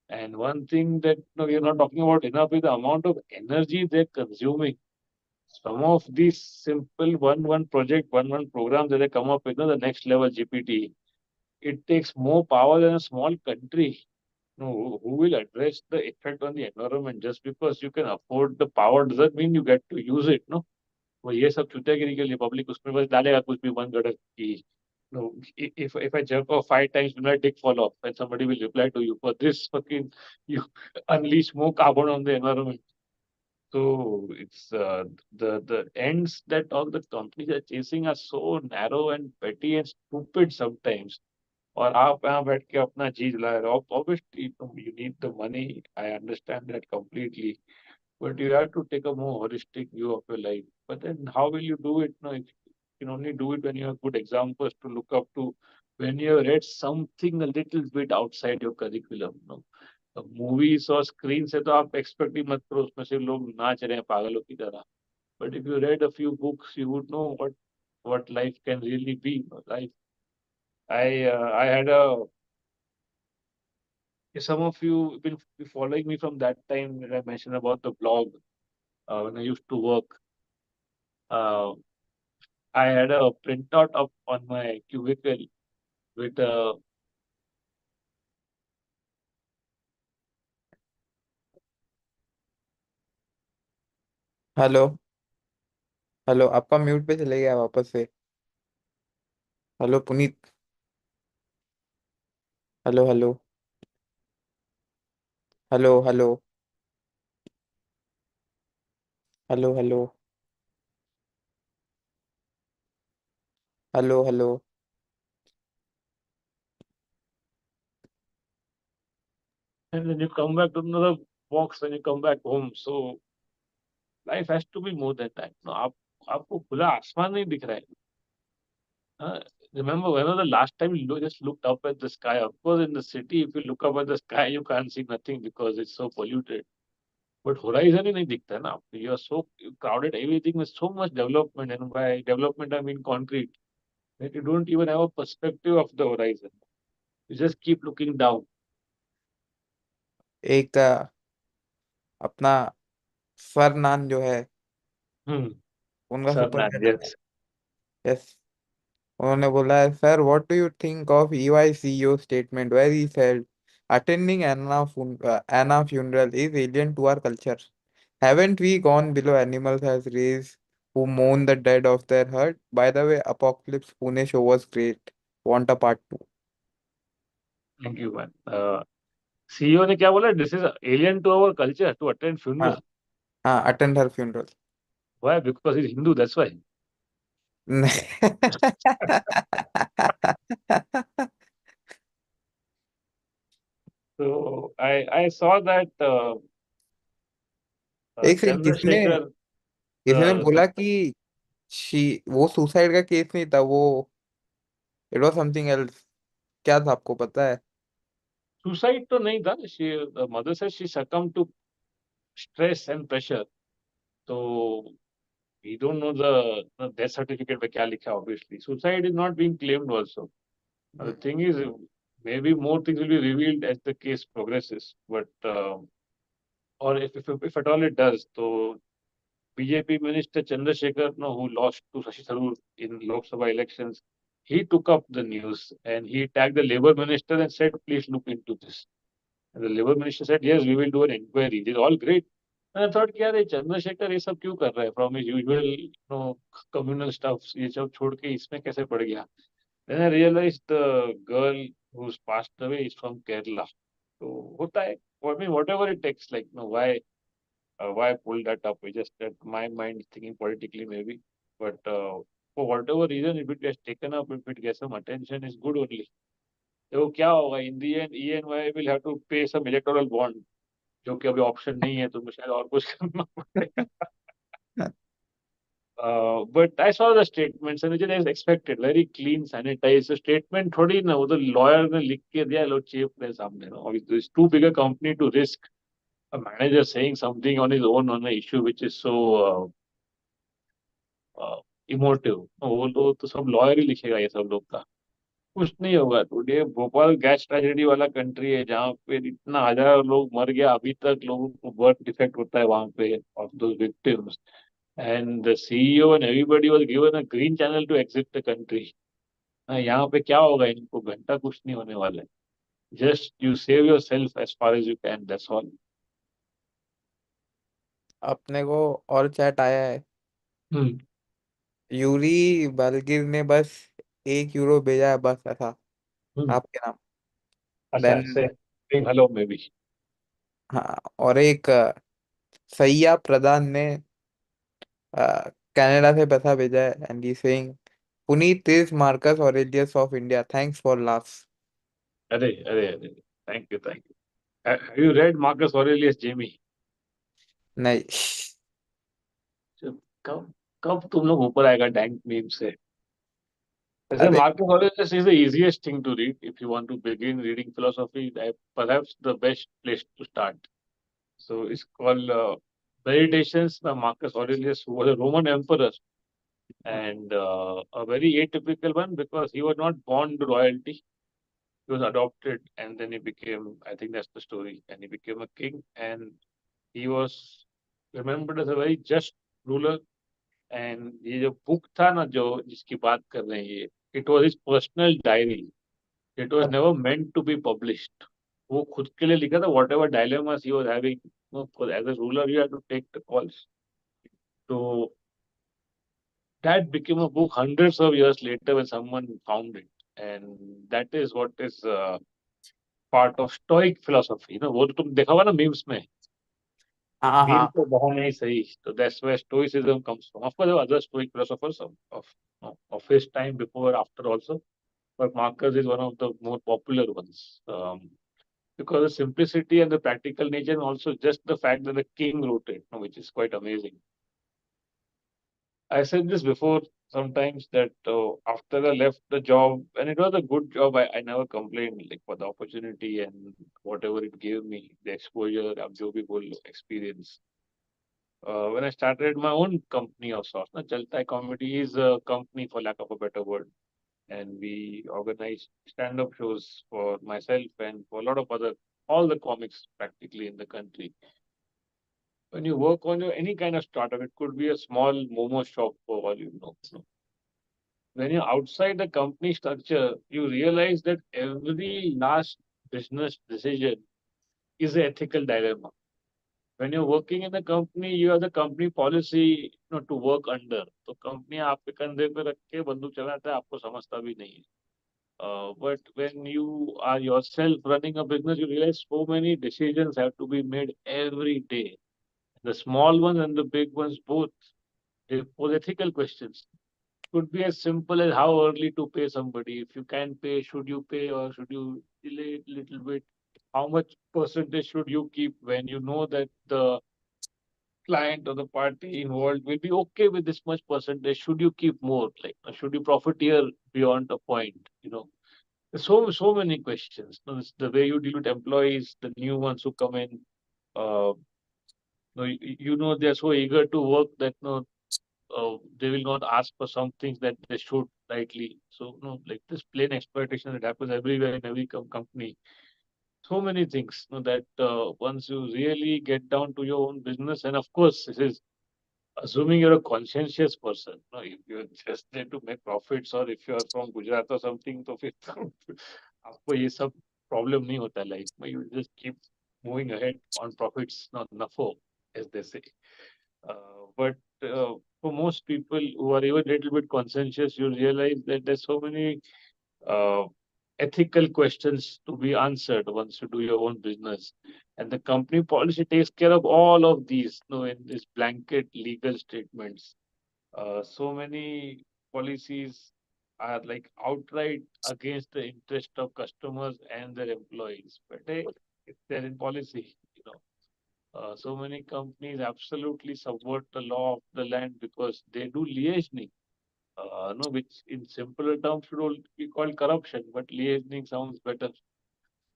And one thing that we are not talking about enough is the amount of energy they're consuming. Some of these simple one project, one program that they come up with, the next level GPT, it takes more power than a small country. No, who will address the effect on the environment? Just because you can afford the power doesn't mean you get to use it, no. वो ये सब चुतियागिरी के लिए public उसमें बस डालेगा कुछ भी मन गड़क की. No, if I jerk off 5 times, will my dick fall off? And somebody will reply to you for this fucking you unleash more carbon on the environment. So it's the ends that all the companies are chasing are so narrow and petty and stupid sometimes. और आप यहाँ बैठ के अपना चीज ला रहे हो, obviously you need the money. I understand that completely, but you have to take a more holistic view of your life. But then how will you do it? No, if you can only do it when you have good examples to look up to, when you have read something a little bit outside your curriculum. No, movies और screen से तो आप expect ही मत करो उसमें से लोग नाच रहे हैं पागलों की तरह. But if you read a few books you would know what life can really be. Life, I had a some of you been following me from that time when I mentioned about the blog when I used to work. Uh, I had a printout up on my cubicle with a hello. Hello, आपका mute पे चले गया वापस से। Hello Puneet. Hello hello. Hello hello. Hello hello. Hello hello. and then you come back to another box when you come back home. So life has to be more than that. No, आप आपको खुला आसमान नहीं दिख रहा है. Uh, Remember, when was the last time you just looked up at the sky? Of course, in the city, if you look up at the sky, you can't see nothing because it's so polluted. But horizon ही नहीं दिखता ना. You are so crowded, everything with so much development, and by development I mean concrete, that you don't even have a perspective of the horizon. You just keep looking down. एक अपना फरनान जो है, Hmm. उनका Sir, super man, chat है। yes. Yes. उन्होंने बोला है, sir what do you think of EY CEO statement where he said attending a funeral is alien to our culture. Haven't we gone below animals as rays who mourn the dead of their herd? By the way, Apocalypse Pune show was great. Want a part two? Thank you, man. CEO ने क्या बोला? This is alien to our culture to attend funeral. हाँ हाँ, attend her funeral. Why? Because he's Hindu. That's why. So I saw that एक second, किसने Chandrasekhar, किसने the बोला कि शी वो सुसाइड का केस नहीं था वो, इट वाज समथिंग एल्स? क्या था, आपको पता है? suicide तो नहीं था. The mother said she succumbed to stress and pressure. So we don't know the death certificate पे क्या लिखा है, obviously. Suicide is not being claimed also. The thing is, maybe more things will be revealed as the case progresses. But or if at all it does, so BJP Minister Chandrasekhar, no, who lost to Shashi Tharoor in Lok Sabha elections, he took up the news and he tagged the Labour Minister and said, please look into this. And the Labour Minister said, yes, we will do an inquiry. This is all great. And I thought, क्या रे चंद्रशेखर ये सब क्यों कर रहा है from his usual communal stuff, ये सब छोड़ के इसमें कैसे पड़ गया. Then I realized the girl who's passed away is from Kerala. So होता है. I mean, whatever it takes, like, why pull that up? It's just that my mind is thinking politically, maybe. But for whatever reason, if it gets taken up, if it gets some attention, it's good only. देखो क्या होगा in the end, ENY will have to pay some electoral bond, जो कि अभी option नहीं है, तो शायद और कुछ करना पड़ेगा. But I saw the statements and which is expected, very clean, sanitized. So statement थोड़ी ना, वो तो lawyer ने लिख के दिया, लो chief ने सामने ना. Obviously, it's too big a company to risk a manager saying something on his own on an issue which is so emotive. वो लोग तो सब लॉयर ही लिखेगा ये सब लोग का. कुछ नहीं होगा. टुडे भोपाल गैस ट्रेजेडी वाला कंट्री है जहाँ पे इतना हजारों लोग मर गया, अभी तक लोगों को बर्थ डिफेक्ट होता है वहां पे of those victims. And the CEO and everybody was given a green channel to exit the country. यहाँ पे क्या होगा, इनको घंटा कुछ नहीं होने वाला है. Just you save yourself as far as you can, that's all. अपने को और चैट आया है। हम्म. यूरी बलगिर ने बस 1 यूरो भेजा है, बस ऐसा, आपके नाम। अच्छा देन से हेलो मे बी. हाँ, और एक सैया प्रधान ने कनाडा से पैसा भेजा है and he saying Puneet is Marcus Aurelius of India, thanks for laughs. अरे अरे अरे, thank you thank you. Have you read Marcus Aurelius Jamie? नहीं। कब कब तुम लोग ऊपर आएगा डैंक मीम से? वैसे अरे Marcus Aurelius is the easiest thing to read if you want to begin reading philosophy. Perhaps the best place to start. So it's called Meditations by Marcus Aurelius, who was a Roman emperor and a very atypical one because he was not born to royalty. He was adopted and then he became, I think that's the story, and he became a king and he was remembered as a very just ruler. And ये जो book था ना जो जिसकी बात कर रहे हैं ये, it was his personal diary. It was never meant to be published. वो खुद के लिए लिखा था, whatever dilemmas he was having. No, as a ruler, you have to take the calls. So that became a book hundreds of years later when someone found it, and that is what is part of Stoic philosophy. वो तो तुम देखा होगा ना memes में. हाँ Meme हाँ। तो बहुत नहीं सही. So that's where Stoicism comes from. Of course, there were other Stoic philosophers of his time, before, after also, but Marcus is one of the more popular ones. Because the simplicity and the practical nature, and also just the fact that the king wrote it, which is quite amazing. I said this before sometimes that after I left the job, and it was a good job, I never complained like for the opportunity and whatever it gave me, the exposure, absorbable experience. When I started my own company of sorts, Chaltahaicomedy is a company for lack of a better word, and we organize stand-up shows for myself and for a lot of other, all the comics practically in the country. When you work on your any kind of startup, it could be a small momo shop for all you know. When you're outside the company structure, you realize that every last business decision is an ethical dilemma. When you're working in a company, you have the company policy, to work under. तो company आपके कंधे पे रख के बंदूक चलाता है, आपको समझता भी नहीं है. But when you are yourself running a business, you realize so many decisions have to be made every day. The small ones and the big ones both. They pose ethical questions. Could be as simple as how early to pay somebody. If you can pay, should you pay or should you delay it a little bit? How much percentage should you keep when you know that the client or the party involved will be okay with this much percentage? Should you keep more? Like, should you profiteer beyond a point? There's so many questions. The way you deal with employees, the new ones who come in. Uh, they're so eager to work that they will not ask for some things that they should rightly. So, like this plain exploitation that happens everywhere in every company. So many things, that once you really get down to your own business, and of course, this is assuming you're a conscientious person. If you're just there to make profits, or if you're from Gujarat or something, तो फिर तो आपको ये सब problem नहीं होता life में. You just keep moving ahead on profits, not nafo, as they say. But for most people who are even a little bit conscientious, you realize that there's so many uh, ethical questions to be answered once you do your own business. And the company policy takes care of all of these, in these blanket legal statements. So many policies are like outright against the interest of customers and their employees. But hey, if they're in policy, so many companies absolutely subvert the law of the land because they do liaising, no, which in simpler terms should all be called corruption, but liaising sounds better.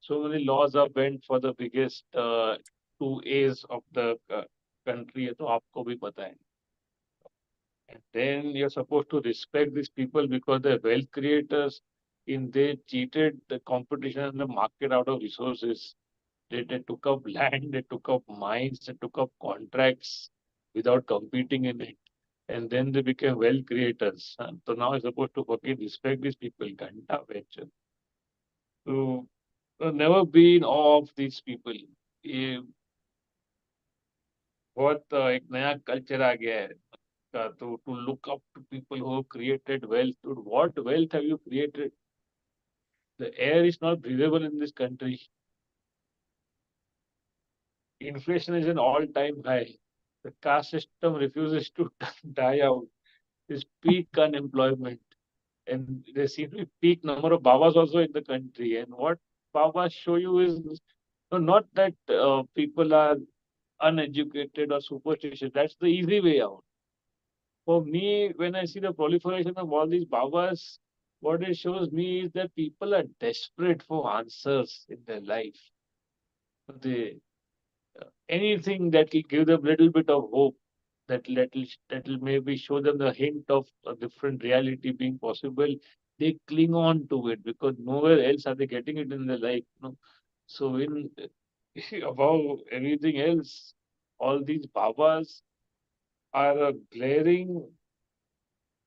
So many laws are bent for the biggest two A's of the country, तो आपको भी पता है. And then you're supposed to respect these people because they're wealth creators. In they cheated the competition and the market out of resources. They took up land, they took up mines, they took up contracts without competing in it. And then they became wealth creators. So now you're supposed to fucking respect these people. Ganta venture. So never be in awe of these people. ये बहुत एक नया culture आ गया है. To look up to people who have created wealth. Dude, what wealth have you created? The air is not breathable in this country. Inflation is an all-time high. The caste system refuses to die out. There's peak unemployment, and there seems to be peak number of Babas also in the country. And what Babas show you is no, not that people are uneducated or superstitious. That's the easy way out. For me, when I see the proliferation of all these Babas, what it shows me is that people are desperate for answers in their life. They anything that will give them a little bit of hope, that will maybe show them the hint of a different reality being possible. They cling on to it because nowhere else are they getting it in their life. So in above everything else, all these Babas are a glaring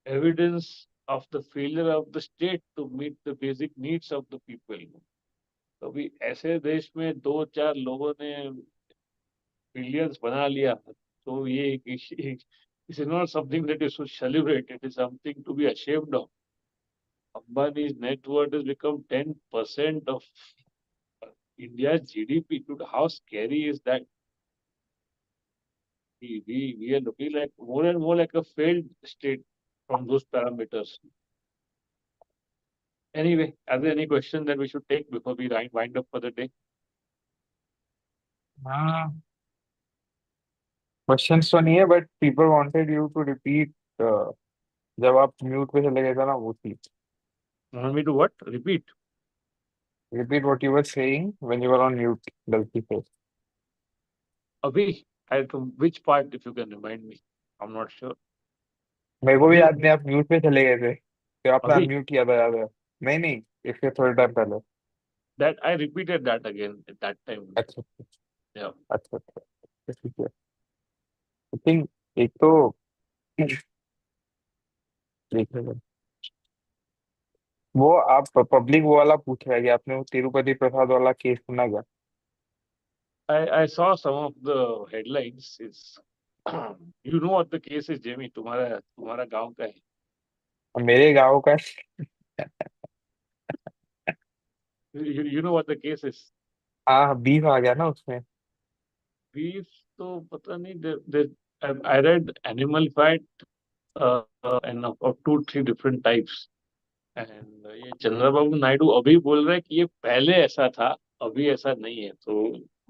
evidence of the failure of the state to meet the basic needs of the people. तो अभी ऐसे देश में दो चार लोगों ने billions बना लिया तो ये it is not something that you should celebrate it is something to be ashamed of. Ambani's net worth has become 10% of India's GDP. Dude, how scary is that? We are looking like more and more like a failed state from those parameters. Anyway, are there any questions that we should take before we wind up for the day? हाँ, questions तो नहीं है, but people wanted you to repeat जब आप mute पे चले गए थे ना, वो चीज। Want me to what? Repeat. Repeat what you were saying when you were on mute, गलती से। Abhi, which part, if you can remind me? I'm not sure. मेरे को भी Abhi, याद नहीं, आप म्यूट पे चले गए थे, फिर आपने Abhi, अनम्यूट किया था, याद है? नहीं नहीं, इसके थोड़े टाइम पहले। that I repeated that again at that time. अच्छा Yeah. अच्छा अच्छा, ठीक है। आई थिंक एक तो देख रहे थे। वो आप पब्लिक वो वाला पूछ रहा है कि आपने वो तिरुपति प्रसाद वाला केस सुना क्या? I saw some of the headlines. Is you know what the case is, Jamie? तुम्हारा गांव का है. मेरे गाँव का। You know what the case is? हाँ, बीफ आ गया ना उसमें। Beef तो पता नहीं. I read animal fat and of two three different types. And ये चंद्रबाबू नायडू अभी बोल रहे हैं कि ये पहले ऐसा था, अभी ऐसा नहीं है. तो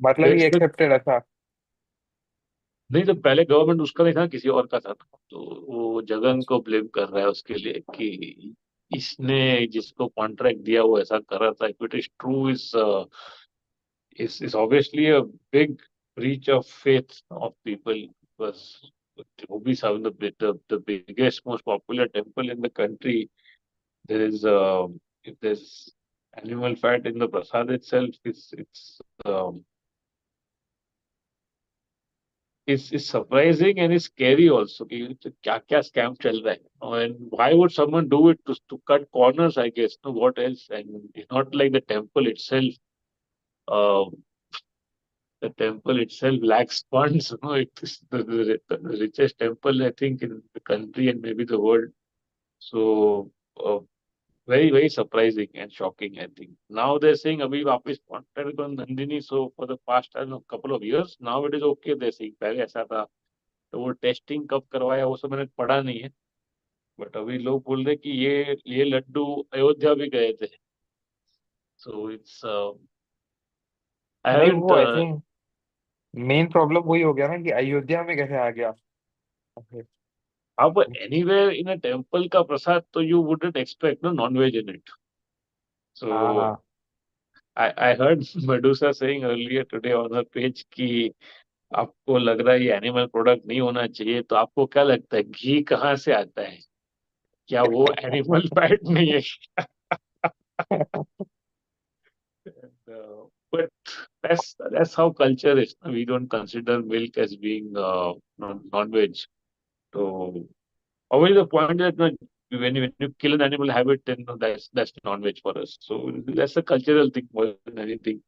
मतलब ये इसमें एक्सेप्टेड ऐसा? नहीं, तो पहले गवर्नमेंट उसका नहीं था, किसी और का था. तो वो जगन अच्छा। को ब्लेम कर रहा है उसके लिए कि इसने जिसको कॉन्ट्रैक्ट दिया वो ऐसा कर रहा था. If it is true, is obviously a big breach of faith of people, because Hobi Savan, the biggest, most popular temple in the country, there is if there's animal fat in the prasad itself, um, it's surprising and it's scary also कि क्या क्या scam चल रहा है. And why would someone do it to cut corners, I guess? No, what else? And it's not like the temple itself. Uh, the temple itself lacks funds. It is the richest temple, I think, in the country and maybe the world. So very, very surprising and shocking, I think. Now they're saying अभी वापस contract on Nandini. So for the past, I don't know, couple of years, now it is okay. They're saying पहले ऐसा था. तो वो testing कब करवाया वो सब मैंने पढ़ा नहीं है. बट अभी लोग बोल रहे कि ये लड्डू अयोध्या भी गए थे. सो इट्स आई नहीं, हैवंट. वो आई थिंक मेन प्रॉब्लम वही हो गया ना कि अयोध्या में कैसे आ गया। अब एनीवेयर इन अ टेम्पल का प्रसाद तो you wouldn't expect no non veg in it. So हाँ हाँ। I heard Medusa saying earlier today on her page कि आपको लग रहा है ये एनिमल प्रोडक्ट नहीं होना चाहिए, तो आपको क्या लगता है घी कहाँ से आता है? क्या वो एनिमल फैट नहीं है? But that's how culture is. We don't consider milk as being non-veg. So always the point that when you kill an animal, have it, then that's non-veg for us. So that's a cultural thing more than anything.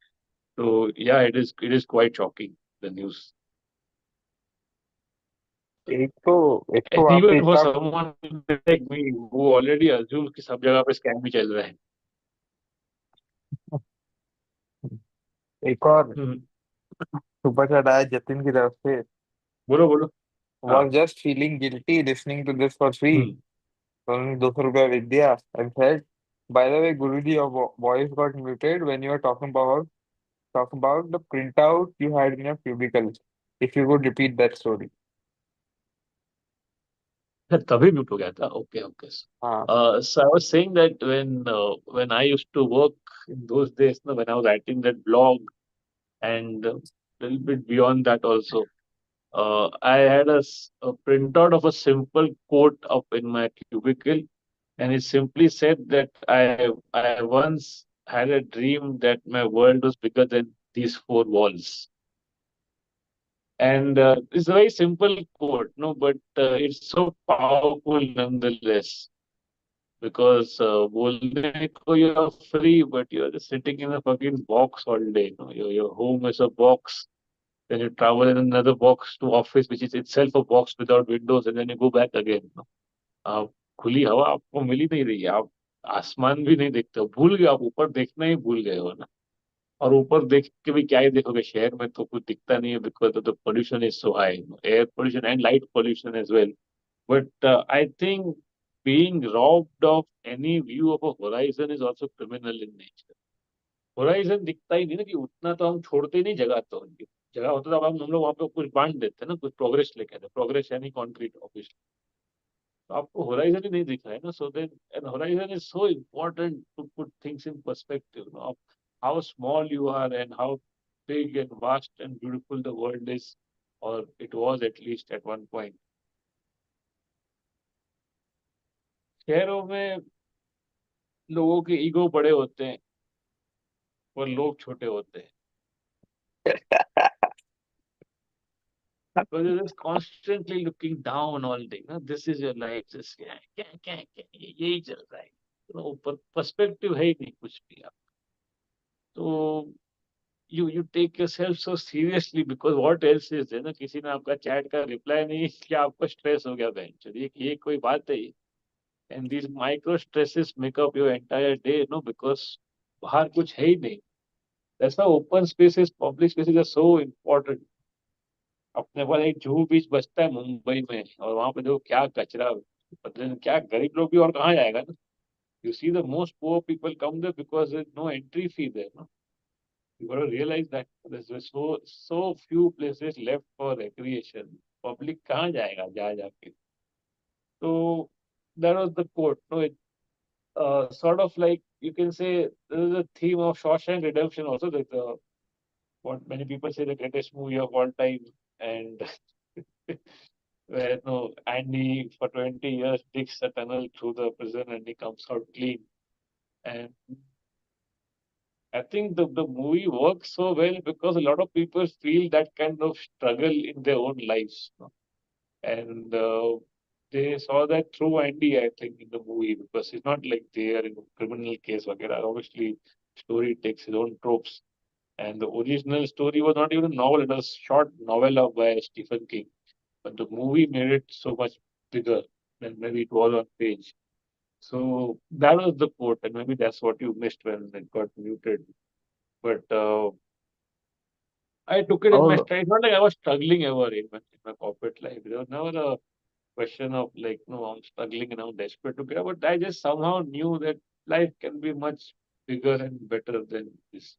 So yeah, it is quite shocking, the news. एक तो And आप even for इतना someone like me who already assumes कि सब जगह पे scam भी चल रहा है. एक और हम्म. सुपर चैट आया जतिन की तरफ से। बोलो बोलो. हाँ. was just feeling guilty listening to this for free. Hmm. Only 200 rupeya vidya and said, by the way, Guruji, your voice got muted when you were talking about the printout you had in your cubicle. If you could repeat that story. तभी mute हो गया था. Okay, okay. हाँ. So I was saying that when I used to work in those days, no, when I was writing that blog and a little bit beyond that also, I had a printout of a simple quote up in my cubicle, and it simply said that I once had a dream that my world was bigger than these four walls. And it's a very simple quote, no, but it's so powerful nonetheless. Because बोलने को you are free, but you are just sitting in a fucking box all day. No? Your home is a box. Then you travel in another box to office, which is itself a box without windows, and then you go back again. No? आप खुली हवा आपको मिल ही नहीं रही है. आप आसमान भी नहीं देखते हो. भूल गए आप. ऊपर देखना ही भूल गए हो ना. और ऊपर देख के भी क्या ही देखोगे. शहर में तो कुछ दिखता नहीं है because the pollution is so high. Air pollution and light pollution as well. But I think being robbed of any view of a horizon is also criminal in nature. Horizon दिखता ही नहीं ना. कि उतना तो हम छोड़ते ही नहीं जगह. तो जगह होता तो हम लोग वहां पे कुछ बांट देते ना. कुछ प्रोग्रेस लेके आते. प्रोग्रेस यानी कॉन्क्रीट ऑब्वियसली. तो आपको होराइजन ही नहीं दिख रहा है ना. So then and horizon is so important to put things in perspective of how small you are and how big and vast and beautiful the world is, or it was at least at one point. शहरों में लोगों के ego बड़े होते हैं और लोग छोटे होते हैं. Because you're just constantly looking down all day. No? This is your life. Just क्या यही चल रहा है. तो पर्सपेक्टिव है ही नहीं कुछ भी. आप तो you take yourself so seriously because what else is there. ना किसी ने आपका चैट का रिप्लाई नहीं किया आपको स्ट्रेस हो गया. बेंच ये कोई बात है ये. And these micro stresses make up your entire day. No, because बाहर कुछ है ही नहीं. That's why open spaces, public spaces are so important. अपने पास एक जुहू बीच बचता है मुंबई में, और वहां पे देखो क्या कचरा. पता नहीं क्या गरीब लोग भी और कहाँ जाएगा ना. You see the most poor people come there because there's no entry fee there. No? You got to realize that there's so few places left for recreation. Public कहाँ जाएगा जा जाके. So that was the quote. No, it sort of like you can say this is a theme of Shawshank Redemption also. That what many people say the greatest movie of all time, and where no Andy for 20 years digs a tunnel through the prison and he comes out clean. And I think the movie works so well because a lot of people feel that kind of struggle in their own lives. No? And they saw that through Andy, I think, in the movie, because it's not like they are in a criminal case. Vagera. Obviously, story takes its own tropes. And the original story was not even a novel, it was a short novella by Stephen King. But the movie made it so much bigger than maybe it was on page. So that was the quote, and maybe that's what you missed when it got muted. But I took it in my Oh, stride. It's not like I was struggling ever in my corporate life. There was never a question of like, no, I'm struggling and I'm desperate to get out. But I just somehow knew that life can be much bigger and better than this.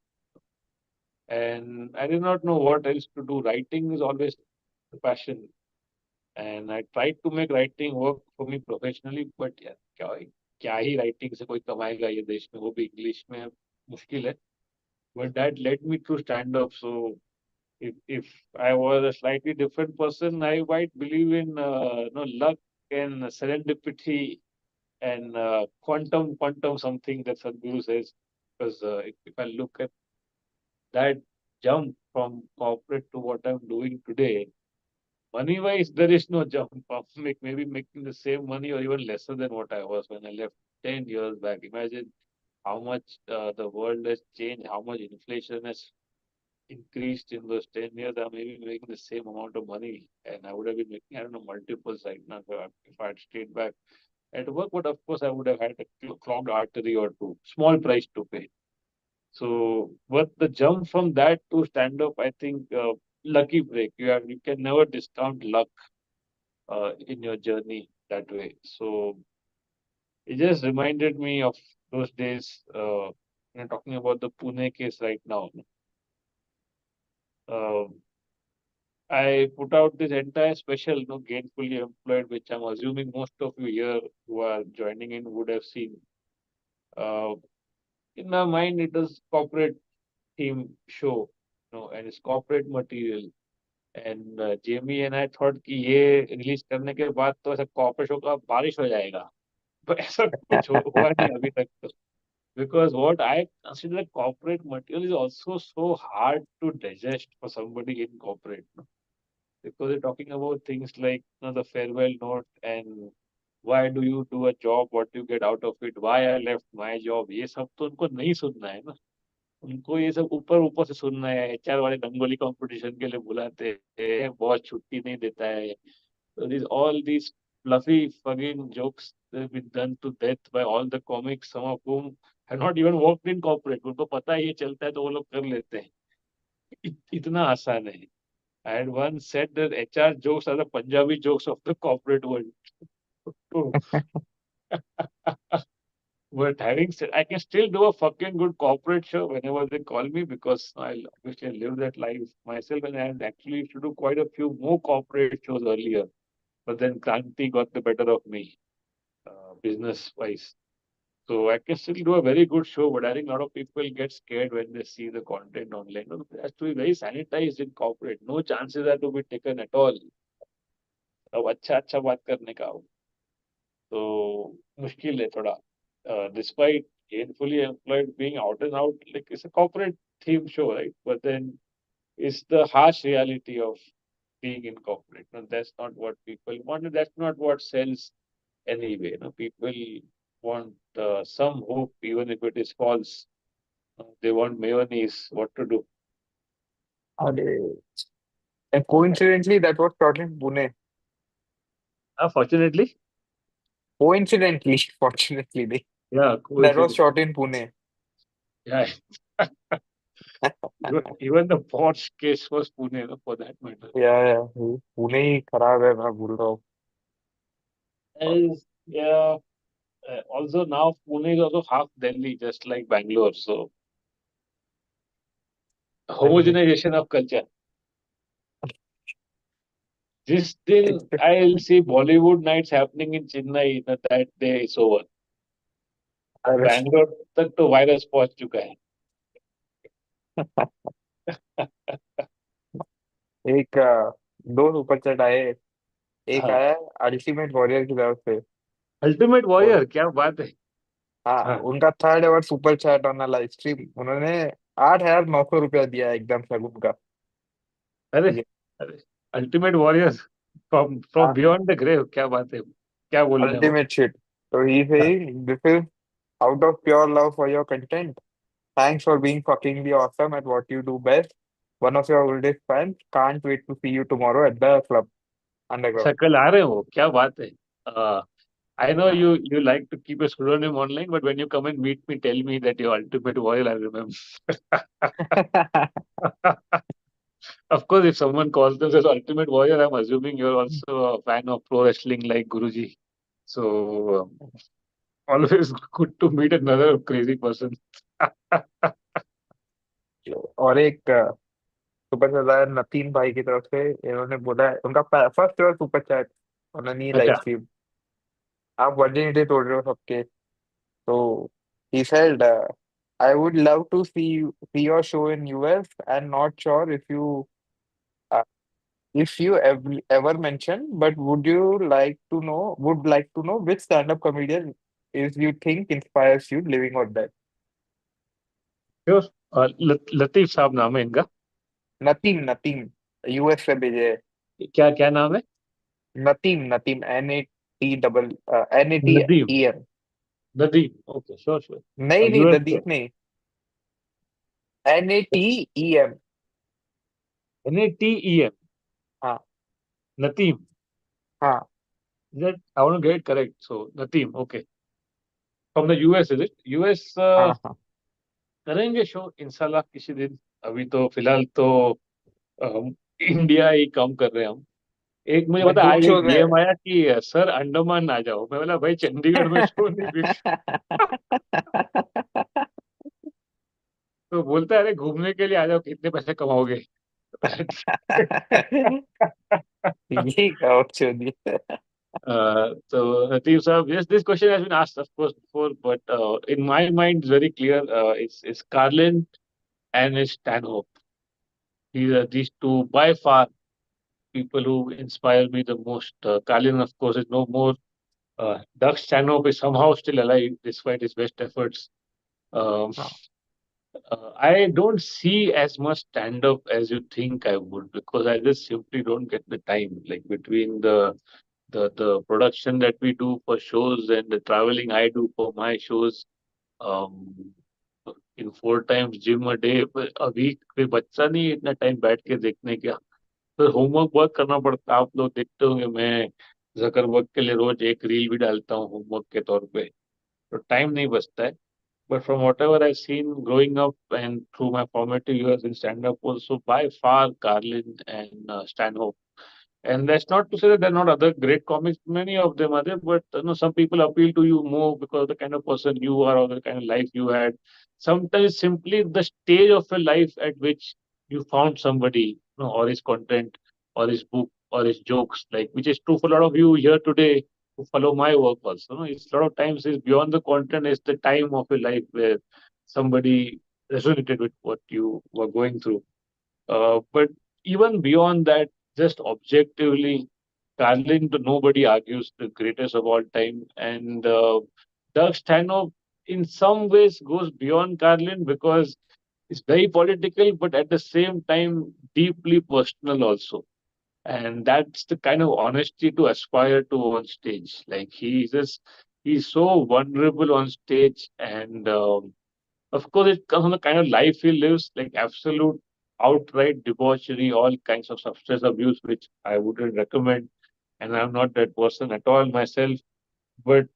And I did not know what else to do. Writing is always the passion. And I tried to make writing work for me professionally, but यार क्या ही writing से कोई कमाएगा ये देश में, वो भी इंग्लिश में. मुश्किल है. But that led me to stand up. So if I was a slightly different person, I might believe in luck and serendipity and quantum something that Sadhguru says. Because if I look at that jump from corporate to what I'm doing today, money wise, there is no jump. Maybe making the same money or even lesser than what I was when I left 10 years back. Imagine how much the world has changed, how much inflation has increased in those 10 years. I may be making the same amount of money, and I would have been making, I don't know, multiples right now if I had stayed back at work. But of course, I would have had a clogged artery or two, small price to pay. So, but the jump from that to stand up, I think. lucky break. You can never discount luck in your journey that way. So it just reminded me of those days. Talking about the Pune case right now. Uh, I put out this entire special, gainfully employed, which I'm assuming most of you here who are joining in would have seen. Uh, in my mind, it was corporate theme show, and it's corporate material. And Jamie and I thought कि ये release करने के बाद तो ऐसा corporate show का बारिश हो जाएगा, पर ऐसा कुछ हुआ नहीं अभी तक तो. Because what I consider corporate material is also so hard to digest for somebody in corporate, no? Because they're talking about things like, the farewell note and why do you do a job, what do you get out of it, why I left my job, ये सब तो उनको नहीं सुनना है ना. उनको ये सब ऊपर ऊपर से सुनना है. एचआर वाले रंगोली कंपटीशन के लिए बुलाते हैं, बॉस छुट्टी नहीं देता है. So all these fluffy fucking jokes that have been done to death by all the comics, some of whom have not even worked in corporate. उनको पता है ये चलता है तो वो लोग कर लेते हैं. इतना आसान है. I had once said that HR jokes are the Punjabi jokes of the corporate world. So, but having said, I can still do a fucking good corporate show whenever they call me because I obviously live that life myself and I had actually used to do quite a few more corporate shows earlier. But then Kranti got the better of me, business wise. So I can still do a very good show, but I think a lot of people get scared when they see the content online. No, it has to be very sanitized in corporate. No chances are to be taken at all. अब अच्छा अच्छा बात करने का हो तो मुश्किल है थोड़ा. Despite gainfully employed being out and out, like it's a corporate theme show, right? But then it's the harsh reality of being in corporate. No, that's not what people want. And that's not what sells anyway. People want some hope, even if it is false. They want mayonnaise. What to do? अरे, and coincidentally, that was shot in Pune. Fortunately, Coincidentally, fortunately, yeah, that was coincidence. shot in Pune. Yeah, even the Porsche case was Pune, for that matter. या पुणे ही खराब है मैं बोल रहा हूँ. As yeah, also now Pune is also half Delhi, just like Bangalore. So And homogenization of culture. This दिन it's I'll see Bollywood nights happening in Chennai. That day is over. Bangalore तक तो वायरस पहुंच चुका है. एक दो super chat आए. एक हाँ, आया अल्टीमेट वॉरियर की तरफ से. अल्टीमेट और वॉरियर क्या बात है. हाँ, हाँ, उनका third ever super chat on live stream. उन्होंने 8,900 रुपया दिया एकदम शगुन का. अरे ठीक है. अरे अल्टीमेट वॉरियर फ्रॉम हाँ, बियॉन्ड द ग्रेव, क्या बात है. क्या बोल रहे हैं वो. Ultimate shit. तो ही हाँ, saying this is out of pure love for your content. Thanks for being fuckingly awesome at what you do best. One of your oldest fans. Can't wait to see you tomorrow at the club अच्छा underground. कल आ रहे हो, क्या बात है. I know हाँ. you like to keep a pseudonym online, but when you come and meet me, tell me that you're ultimate warrior. I remember. Of course, if someone calls themselves ultimate warrior, I'm assuming you're also a fan of pro wrestling like Guruji. So always good to meet another crazy person. और एक super chat Nitin भाई की तरफ से. इन्होंने बोला है उनका फर्स्ट और super chat on any live अच्छा, स्ट्रीम. आप वर्जिनिटी तोड़ रहे हो सबके. तो he said I would love to see your show in US and not sure uh, if you ever mention, but would like to know which stand-up comedian is you think inspires you, living or dead. Sure. Latif साहब नाम है इनका. नतीम नतीम US से भेजे है. क्या क्या नाम है. Natim Natim Nadeem. NATEM. Nadeem, okay, sure sure. नहीं नहीं यूएस से. नदीम नहीं. NATEM. NATEM. हाँ. नतीम. हाँ. That I want to get it correct. So Nateem, okay. From the US, is it? US हाँ. हाँ. करेंगे शो इंशाल्लाह किसी दिन. अभी तो फिलहाल तो इंडिया ही कम कर रहे हैं हम। एक मुझे मैं पता है, धूप आज एक शो में। डीएम आया कि सर अंडमान आ जाओ। मैं बोला भाई चंडीगढ़ में शो नहीं फिक्स। तो बोलता है अरे घूमने के लिए आ जाओ, कितने पैसे कमाओगे? ये कहो चोदी। So, Latif sir, yes, this question has been asked, of course, before, but in my mind, it's very clear. It's Carlin and it's Stanhope. These two, by far, people who inspire me the most. Carlin, of course, is no more. Doug Stanhope is somehow still alive despite his best efforts. Um, I don't see as much stand up as you think I would, because I just simply don't get the time. Like between the production that we do for shows and the traveling I do for my shows, um, in 4 times gym a week, कोई बच्चा नहीं है इतना time बैठ के देखने का। तो होमवर्क बहुत करना पड़ता है। आप लोग देखते होंगे मैं जकरबर्ग के लिए रोज एक रील भी डालता हूँ होमवर्क के तौर पे। तो टाइम नहीं बचता है। But from whatever I've seen growing up and through my formative years in stand-up, also by far Carlin and Stanhope. And that's not to say that there are not other great comics. Many of them are there, but some people appeal to you more because of the kind of person you are or the kind of life you had. Sometimes simply the stage of your life at which you found somebody, or his content, or his book, or his jokes, like which is true for a lot of you here today who follow my work also. It's a lot of times is beyond the content, it's the time of your life where somebody resonated with what you were going through. But even beyond that, just objectively, Carlin, to nobody argues, the greatest of all time. And Doug Stanhope, in some ways, goes beyond Carlin because it's very political, but at the same time, deeply personal also. And that's the kind of honesty to aspire to on stage. Like he's so vulnerable on stage, and of course, it comes from the kind of life he lives, like absolute outright debauchery, all kinds of substance abuse, which I wouldn't recommend. And I'm not that person at all myself. But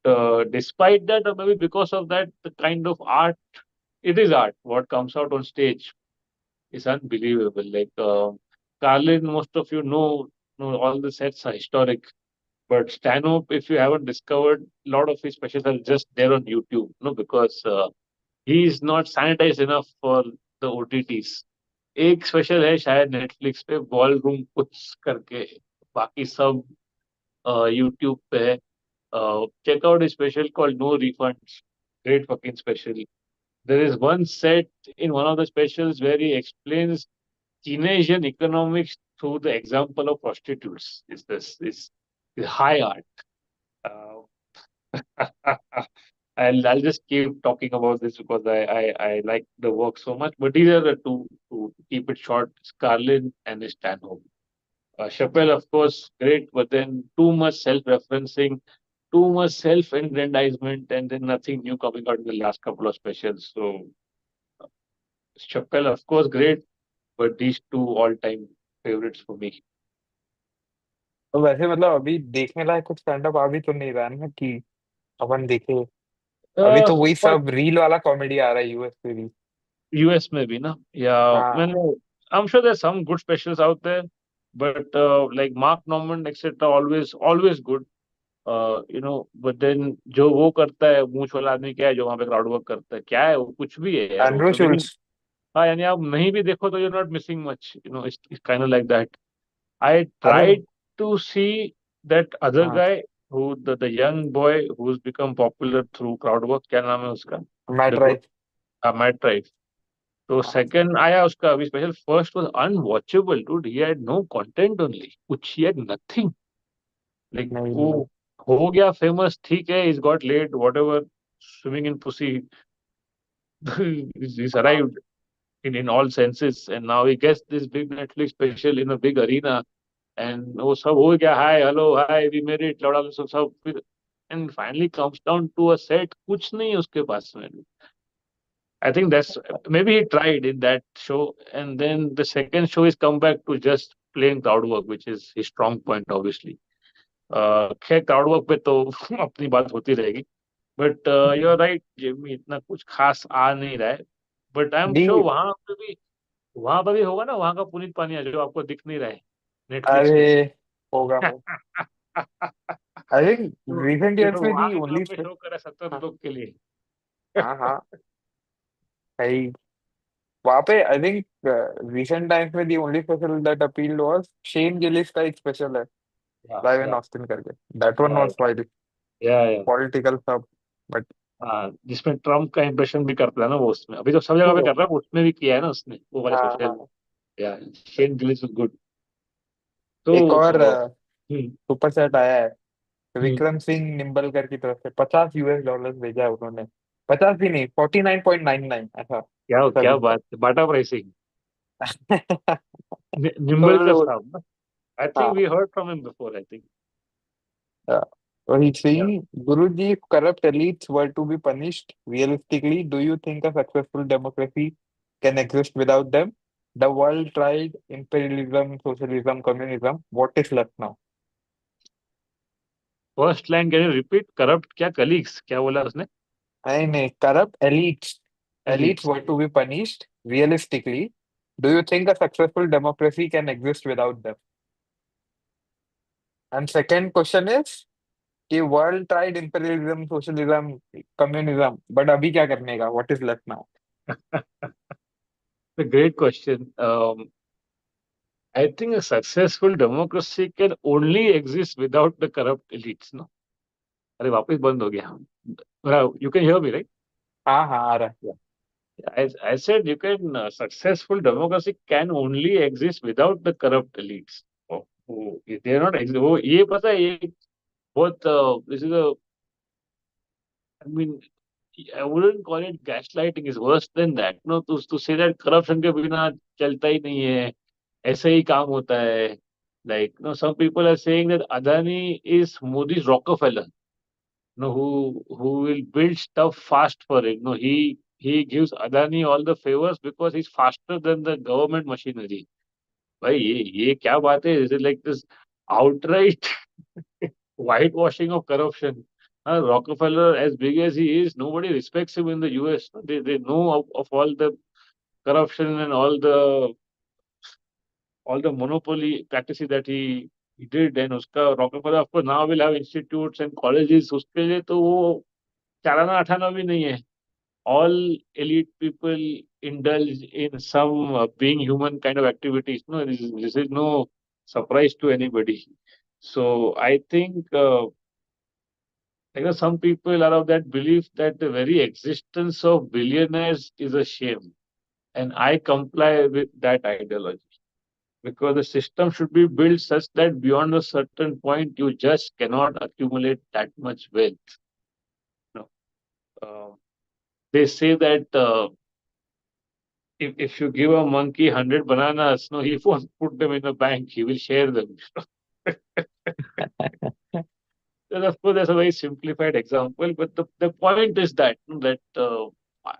despite that, or maybe because of that, the kind of art, it is art. What comes out on stage is unbelievable. Like Carlin, most of you know all the sets are historic. But Stanhope, if you haven't discovered, a lot of his specials are just there on YouTube, because he is not sanitized enough for the OTTs. एक special है शायद Netflix पे, ball room कुछ करके, बाकी सब YouTube पे है। Check out special called no refunds, great fucking special. There is one set in one of the specials where he explains Keynesian economics through the example of prostitutes. Is high art. I'll just keep talking about this because I like the work so much. But these are the two, to keep it short, Carlin and Stanhope. Chappelle, of course, great, but then too much self-referencing, too much self-aggrandizement, and then nothing new coming out in the last couple of specials. So Chappelle, of course, great, but these two all-time favorites for me. तो वैसे मतलब अभी देखने लायक कुछ stand up आ भी तो नहीं रहा है ना कि अपन देखे। अभी तो वही But सब रील वाला कॉमेडी आ रहा है यूएस पे भी। US maybe, no? Yeah, हाँ। I'm sure there's some good specials out there, but like Mark Norman, etc., always good. But then जो वो करता है मूंछ वाला आदमी, क्या है जो वहाँ पे क्राउड वर्क करता है, क्या है वो? कुछ भी है यार वो एंड्रो तो नहीं। शुल्स। हाँ, यानी आप नहीं भी देखो तो you're not missing much. It's kind of like that. I अरे। tried to see that other हाँ। guy who the young boy who's become popular through crowd work, क्या नाम है उसका? Matt The right. Matt Rife. तो हाँ। Second आया उसका अभी special, first was unwatchable dude, he had no content only, कुछ ही हैड नथिंग। लाइक नहीं वो नहीं। हो गया फेमस, ठीक है, is got late whatever, swimming in pussy, is हाँ। Arrived in all senses, and now he gets this big Netflix special in a big arena, and वो सब हो गया, hi hello hi we made it, लौड़ा सब सब फिर, and finally comes down to a set, कुछ नहीं उसके पास में। I think that's maybe he tried in that show, and then the second show is come back to just plain crowd work, which is his strong point, obviously. खैर crowd work पे तो अपनी बात होती रहेगी, but you're right, जिमी इतना कुछ खास आ नहीं रहा है, but I'm डी sure वहां पे भी वहां पर भी होगा ना, वहां का पुनीत पानिया जो आपको दिख नहीं रहा है नेटफ्लिक्स पे। अरे होगा हो। आई थिंक रिसेंट ये ईयर्स तो में वहां दी के ओनली। क्लब में शो करा 70 लोग के लिए। हाँ हाँ है ही। वहाँ पे आई थिंक रिसेंट टाइम्स में the only special that appealed was Shane Gillies का एक स्पेशल है, या लाइव इन या ऑस्टिन करके। दैट वन या वाज वाइल्ड, या पॉलिटिकल सब। बट हाँ, जिसमें ट्रम्प का इंप्रेशन भी करता है ना वो, उसमें अभी तो सब जगह पे कर रहा है, उसमें भी किया है ना उसने वो वाले हाँ सोशल। हाँ। या शेन गिलिस इज गुड। तो एक और हम्म सुपर चैट आया है हम्म विक्रम सिंह निम्बलकर की तरफ से, $50 भेजा है उन्होंने। 50 भी नहीं, 49.99 ऐसा। क्या क्या सभी का। बात है, बाटा प्राइसिंग। निम्बलकर तो साहब ना, आई थिंक वी हाँ heard from him before, I think. yeah. So he's या saying, Guruji, if corrupt elites were to be punished realistically, do you think a successful democracy can exist without them? The world tried imperialism, socialism, communism. What is left now? First line can you repeat, corrupt क्या colleagues, क्या बोला उसने? नहीं, corrupt elites elites. were to be punished realistically. Do you think a successful democracy can exist without them? And second question is, कि world tried imperialism, socialism, communism, but अभी क्या करने का? What is left now? A great question. I think a successful democracy can only exist without the corrupt elites. No, अरे वापस बंद हो गया। You can hear me, right? हाँ हाँ आ रहा है। Yeah. I said you can successful democracy can only exist without the corrupt elites. They are not exist. वो ये पता है, ये बहुत this is a, I mean, I wouldn't call it gaslighting, is worse than that. No, to say that corruption के बिना चलता ही नहीं है, ऐसे ही काम होता है. Like, no, some people are saying that Adani is Modi's Rockefeller. No, who will build stuff fast for it. No, he gives Adani all the favors because he's faster than the government machinery. भाई ये क्या बात है? Is it like this outright whitewashing of corruption? Rockefeller, as big as he is, nobody respects him in the US. They know of all the corruption and all the monopoly practices that he did. And uska Rockefeller of course now will have institutes and colleges. उसके लिए तो वो चाराना अठाना भी नहीं है. All elite people indulge in some being human kind of activities. No, this is no surprise to anybody. So I think some people are of that belief that the very existence of billionaires is a shame, and I comply with that ideology because the system should be built such that beyond a certain point you just cannot accumulate that much wealth. No, they say that if you give a monkey 100 bananas, no, he won't put them in a bank. He will share them. Then of course, that's a very simplified example, but the point is that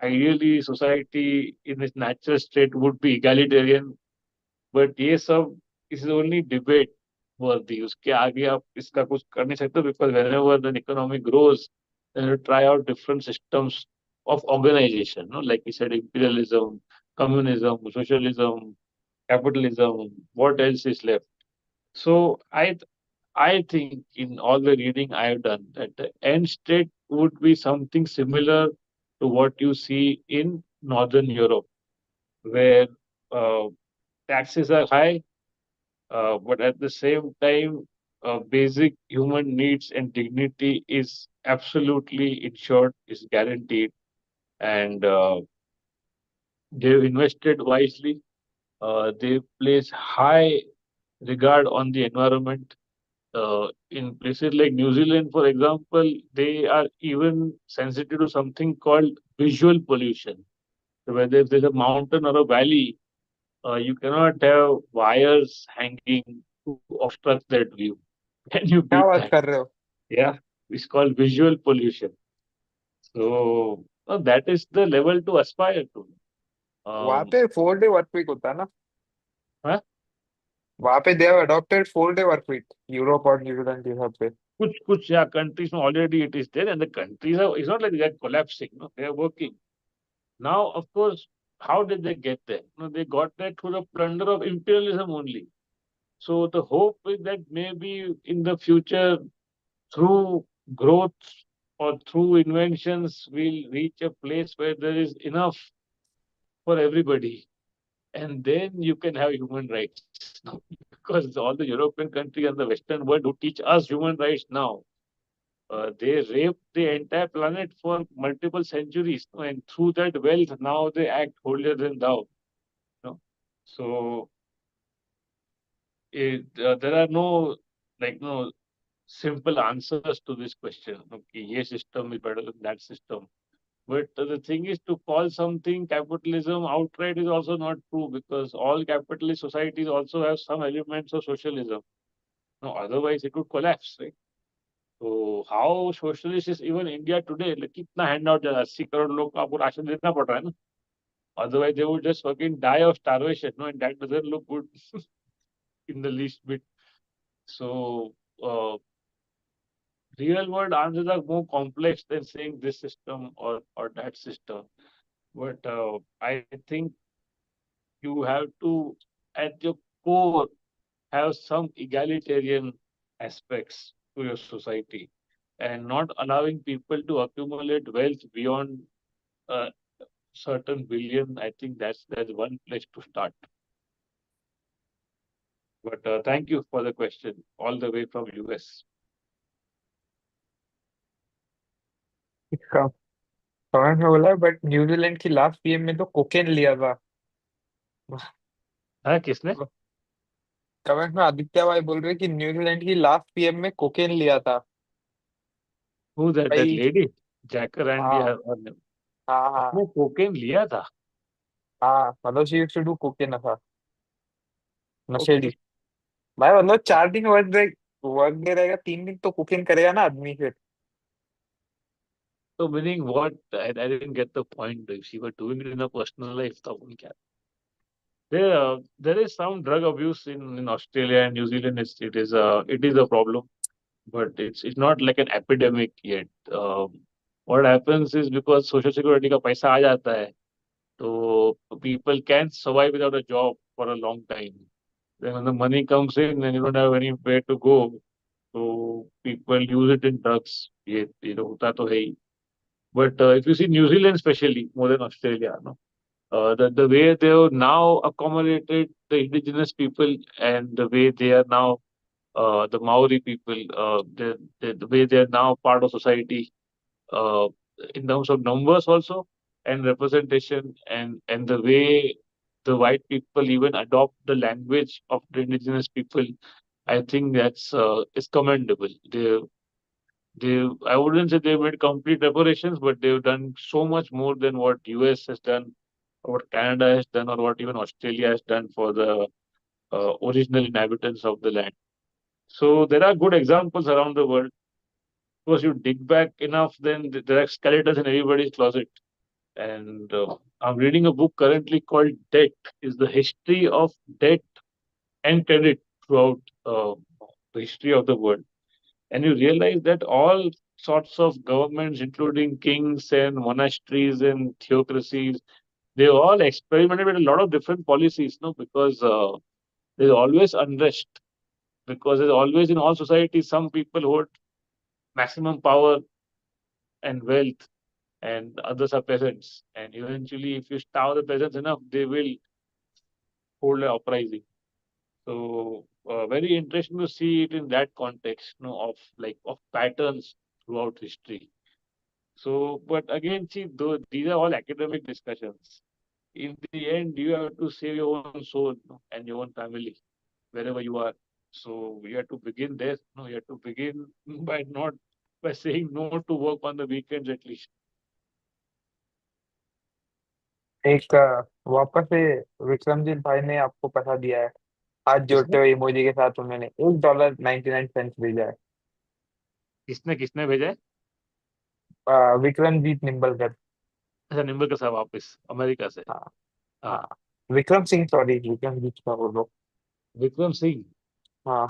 ideally society in its natural state would be egalitarian, but ये सब is only debate worthy. उसके आगे आप इसका कुछ कर नहीं सकते because whenever the economy grows, then you try out different systems of organization. No, like we said, imperialism, communism, socialism, capitalism. What else is left? So I think in all the reading I have done that the end state would be something similar to what you see in Northern Europe, where uh, taxes are high, but at the same time, basic human needs and dignity is absolutely ensured, is guaranteed, and they've invested wisely. They place high regard on the environment. In places like New Zealand, for example, they are even sensitive to something called visual pollution. So whether there's a mountain or a valley, you cannot have wires hanging to obstruct that view. Can you क्या beat बात that? कर रहे हो? Yeah, it's called visual pollution. So that is the level to aspire to. वहाँ Um, पे 4 day work week होता है ना? huh? वहाँ पे they have adopted 4 day work week, Europe और न्यूजीलैंड के हिसाब से। कुछ yeah, countries already it is there, and the countries are, it's not like they are collapsing. No, they are working now. Of course, how did they get there? No, they got there through the plunder of imperialism only. So the hope is that maybe in the future, through growth or through inventions, we'll reach a place where there is enough for everybody. And then you can have human rights. No? Because all the European countries and the Western world who teach us human rights now, they raped the entire planet for multiple centuries. No? And through that wealth, now they act holier than thou. No? So there are no like no simple answers to this question. Okay, yes, system is better than that system. But the thing is, to call something capitalism outright is also not true, because all capitalist societies also have some elements of socialism. No, otherwise it would collapse, right? So how socialist is even India today? Like, कितना handout जा रहा है? 80 crore लोग को आपको ration देना पड़ रहा है ना? Otherwise they would just fucking die of starvation, no? And that doesn't look good in the least bit. So real world answers are more complex than saying this system or that system. But I think you have to, at your core, have some egalitarian aspects to your society, and not allowing people to accumulate wealth beyond a certain billion. I think that's one place to start. But thank you for the question, all the way from US. इसका comment में बोला है, but New Zealand की last PM में तो cocaine लिया था। हाँ, किसने? कमेंट में आदित्य भाई बोल रहे कि न्यूजीलैंड की लास्ट पीएम में कोकेन लिया था। Who that भाई lady? Jacker and हाँ हाँ हाँ उसने कोकेन लिया था? हाँ, मतलब she used to do cocaine था, नशेड़ी। ओके. भाई मतलब 4 दिन वर्क डे रहेगा, 3 दिन तो कुकिंग करेगा ना आदमी फिर। So meaning what? I didn't get the point. If she were doing it in a personal life, तो अपन क्या? There is some drug abuse in Australia and New Zealand. It is a problem, but it's not like an epidemic yet. What happens is, because social security का पैसा आ जाता है, so people can survive without a job for a long time. Then when the money comes in and you don't have anywhere to go, so people use it in drugs. ये तो होता तो है ही. But if you see New Zealand especially more than Australia, no, the way they have now accommodated the indigenous people, and the way they are now the Maori people, the way they are now part of society, uh, in terms of numbers also, and representation, and the way the white people even adopt the language of the indigenous people, I think that's is commendable. I wouldn't say they've made complete reparations, but they've done so much more than what US has done, or what Canada has done, or what even Australia has done for the original inhabitants of the land. So there are good examples around the world. Of course, you dig back enough, then there are skeletons in everybody's closet. And I'm reading a book currently called Debt, is the history of debt and credit throughout the history of the world. And you realize that all sorts of governments, including kings and monasteries and theocracies, they all experimented with a lot of different policies, no? Because there's always unrest, because there's always in all societies some people hold maximum power and wealth, and others are peasants. And eventually, if you starve the peasants enough, they will hold an uprising. So very interesting to see it in that context, of like of patterns throughout history. So, but again, see, though these are all academic discussions. In the end, you have to save your own soul, and your own family wherever you are. So you have to begin there. No, you have to begin by not by saying no to work on the weekends at least. एक वापस से विक्रमजीत भाई ने आपको पैसा दिया है, हाथ जोड़ते किसने हुए इमोजी के साथ उन्होंने $1.99 भेजा है। किसने किसने भेजा है? विक्रमजीत निम्बलकर। अच्छा, निम्बलकर साहब वापस अमेरिका से. हाँ हाँ. हाँ, विक्रम सिंह, सॉरी विक्रमजीत का बोलो। विक्रम सिंह. हाँ,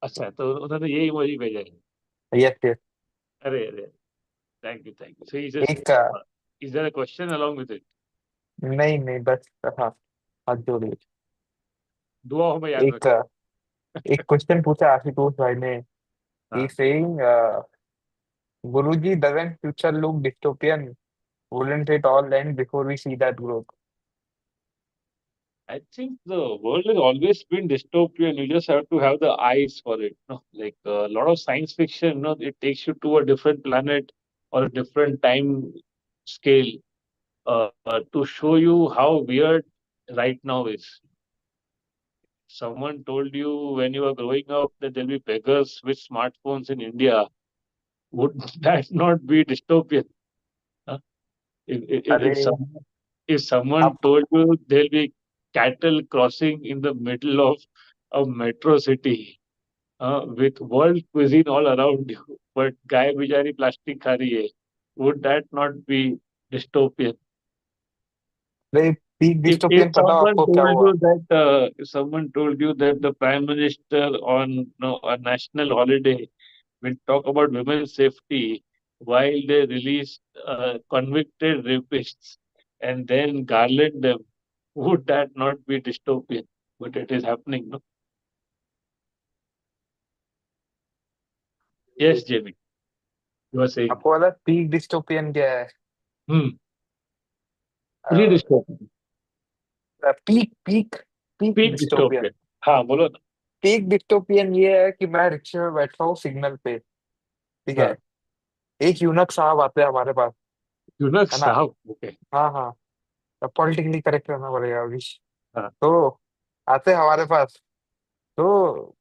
अच्छा, तो उन्होंने ये इमोजी भेजा है. Yes yes. अरे अरे, thank you, thank you. So he just एक is there a question along with it? नहीं नहीं, बस हाँ, हाथ जोड़िए। दुआओं में याद एक रखना। एक क्वेश्चन पूछा आशुतोष भाई ने। ही हाँ, saying, Guruji, doesn't future look dystopian? Wouldn't it all end before we see that growth? I think the world has always been dystopian. You just have to have the eyes for it. No? Like a lot of science fiction, no, it takes you to a different planet or a different time scale to show you how weird right now is. Someone told you when you were growing up that there'll be beggars with smartphones in India. Would that not be dystopian? Huh? अरे, If someone आप told you there'll be cattle crossing in the middle of a metro city with world cuisine all around you, but guy बिचारी plastic खा रही है, would that not be dystopian? अरे, peak If dystopian पता हो someone आपको क्या told हुआ? you that if someone told you that the prime minister on a national holiday will talk about women's safety while they release convicted rapists and then garland them, would that not be dystopian? But it is happening, no? Yes, Jamie, you are saying. आपको पता peak dystopian क्या Hmm. है? Pre-dystopian. Peak peak peak Peak dystopian. dystopian. हाँ बोलो ना। Peak dystopian ये है कि मैं रिक्शे में बैठा हूँ सिग्नल पे, ठीक है, हाँ, एक यूनक साहब आते हैं हमारे पास, यूनक है ना? साहब, ओके। हाँ हाँ, पॉलिटिकली करेक्ट रहना पड़ेगा अभी। हाँ, तो आते हैं हमारे पास, तो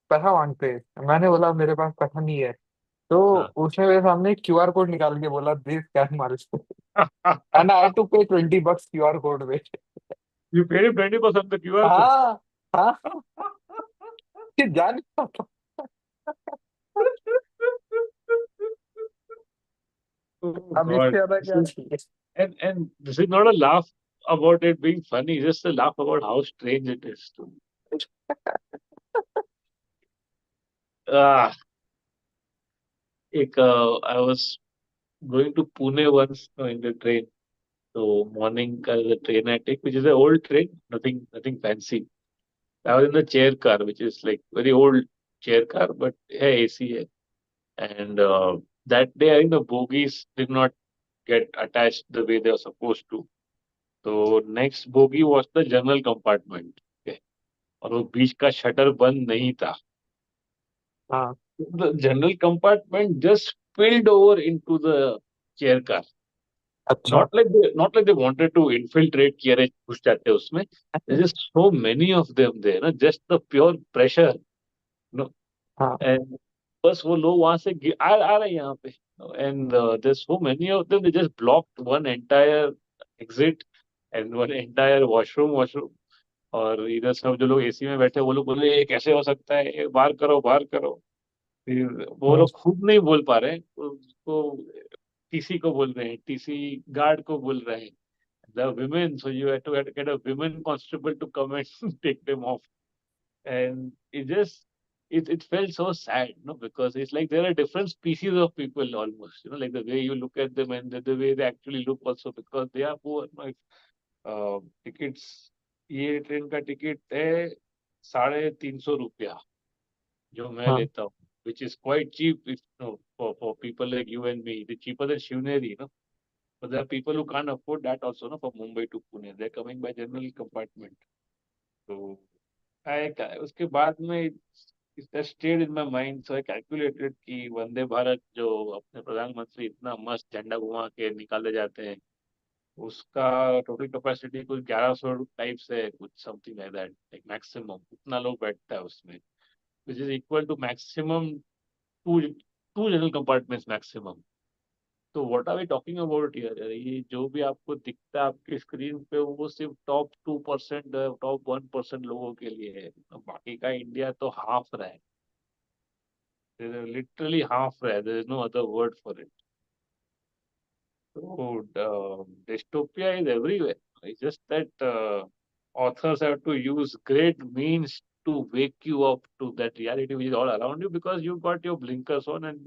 पैसा मांगते हैं। मैंने बोला मेरे पास पैसा नहीं है। तो हाँ। उसने मेरे सामने क्यूआर कोड निकाल के बोला, दिस स्कैन मार इसको। एंड आई टू पे $20 क्यूआर कोड में। You paid him 20% the QR code. हाँ हाँ, कि जान नहीं पाता। Oh अब इससे God. ज्यादा This क्या is, चाहिए? and this is not a laugh about it being funny, just a laugh about how strange it is. Ah, I was going to Pune once in the train. So morning the train I take, which is an old train, nothing fancy. I was in the chair car, which is like very old chair car, but hey, AC hai. And that day I think the bogies did not get attached the way they were supposed to. So next bogie was the general compartment. Okay. और वो बीच का shutter बंद नहीं था. हाँ, The general compartment just spilled over into the chair car. अच्छा, Not like they wanted to infiltrate कि अरे घुस जाते हैं उसमें. There's just so many of them there, ना, just the pure pressure, no. हाँ And बस वो लोग वहां से आ रहे हैं यहाँ पे. And there's so many of them, they just blocked one entire exit and one entire washroom. और इधर सब जो लोग एसी में बैठे वो लोग बोले ये कैसे हो सकता है, ये बाहर करो बाहर करो. फिर वो हम्म, लोग खुद नहीं बोल पा रहे हैं, उसको टीसी को बोल रहे हैं, टीसी गार्ड को बोल रहे हैं, the women, so you had to get a women constable to come and take them off. And it felt so sad, no, because it's like there are different species of people almost, like the way you look at them and the way they actually look also, because they are poor, no. Tickets, ये train का ticket है 350 रुपया जो मैं हाँ लेता हूँ, which is quite cheap if for people like you and me. It's cheaper than Shivneri, no. But there are people who can't afford that also, no, from Mumbai to Pune. They're coming by general compartment. So उसके बाद में it that stayed in my mind. So I calculated कि वंदे भारत जो अपने प्रधानमंत्री इतना मस्त झंडा घुमा के निकाले जाते हैं, उसका टोटल कैपेसिटी कुछ 1100 टाइप से है, कुछ something like that, like maximum उतना लोग बैठता है उसमें, which is equal to maximum two two general compartments maximum. तो what are we talking about here? ये जो भी आपको दिखता है आपकी स्क्रीन पे वो सिर्फ टॉप 2%, टॉप 1% लोगों के लिए है. बाकी का इंडिया तो हाफ रहा है, लिटरली हाफ रहा है. There is no other word for it. So, dystopia is everywhere. It's just that authors have to use great means to wake you up to that reality which is all around you, because you've got your blinkers on and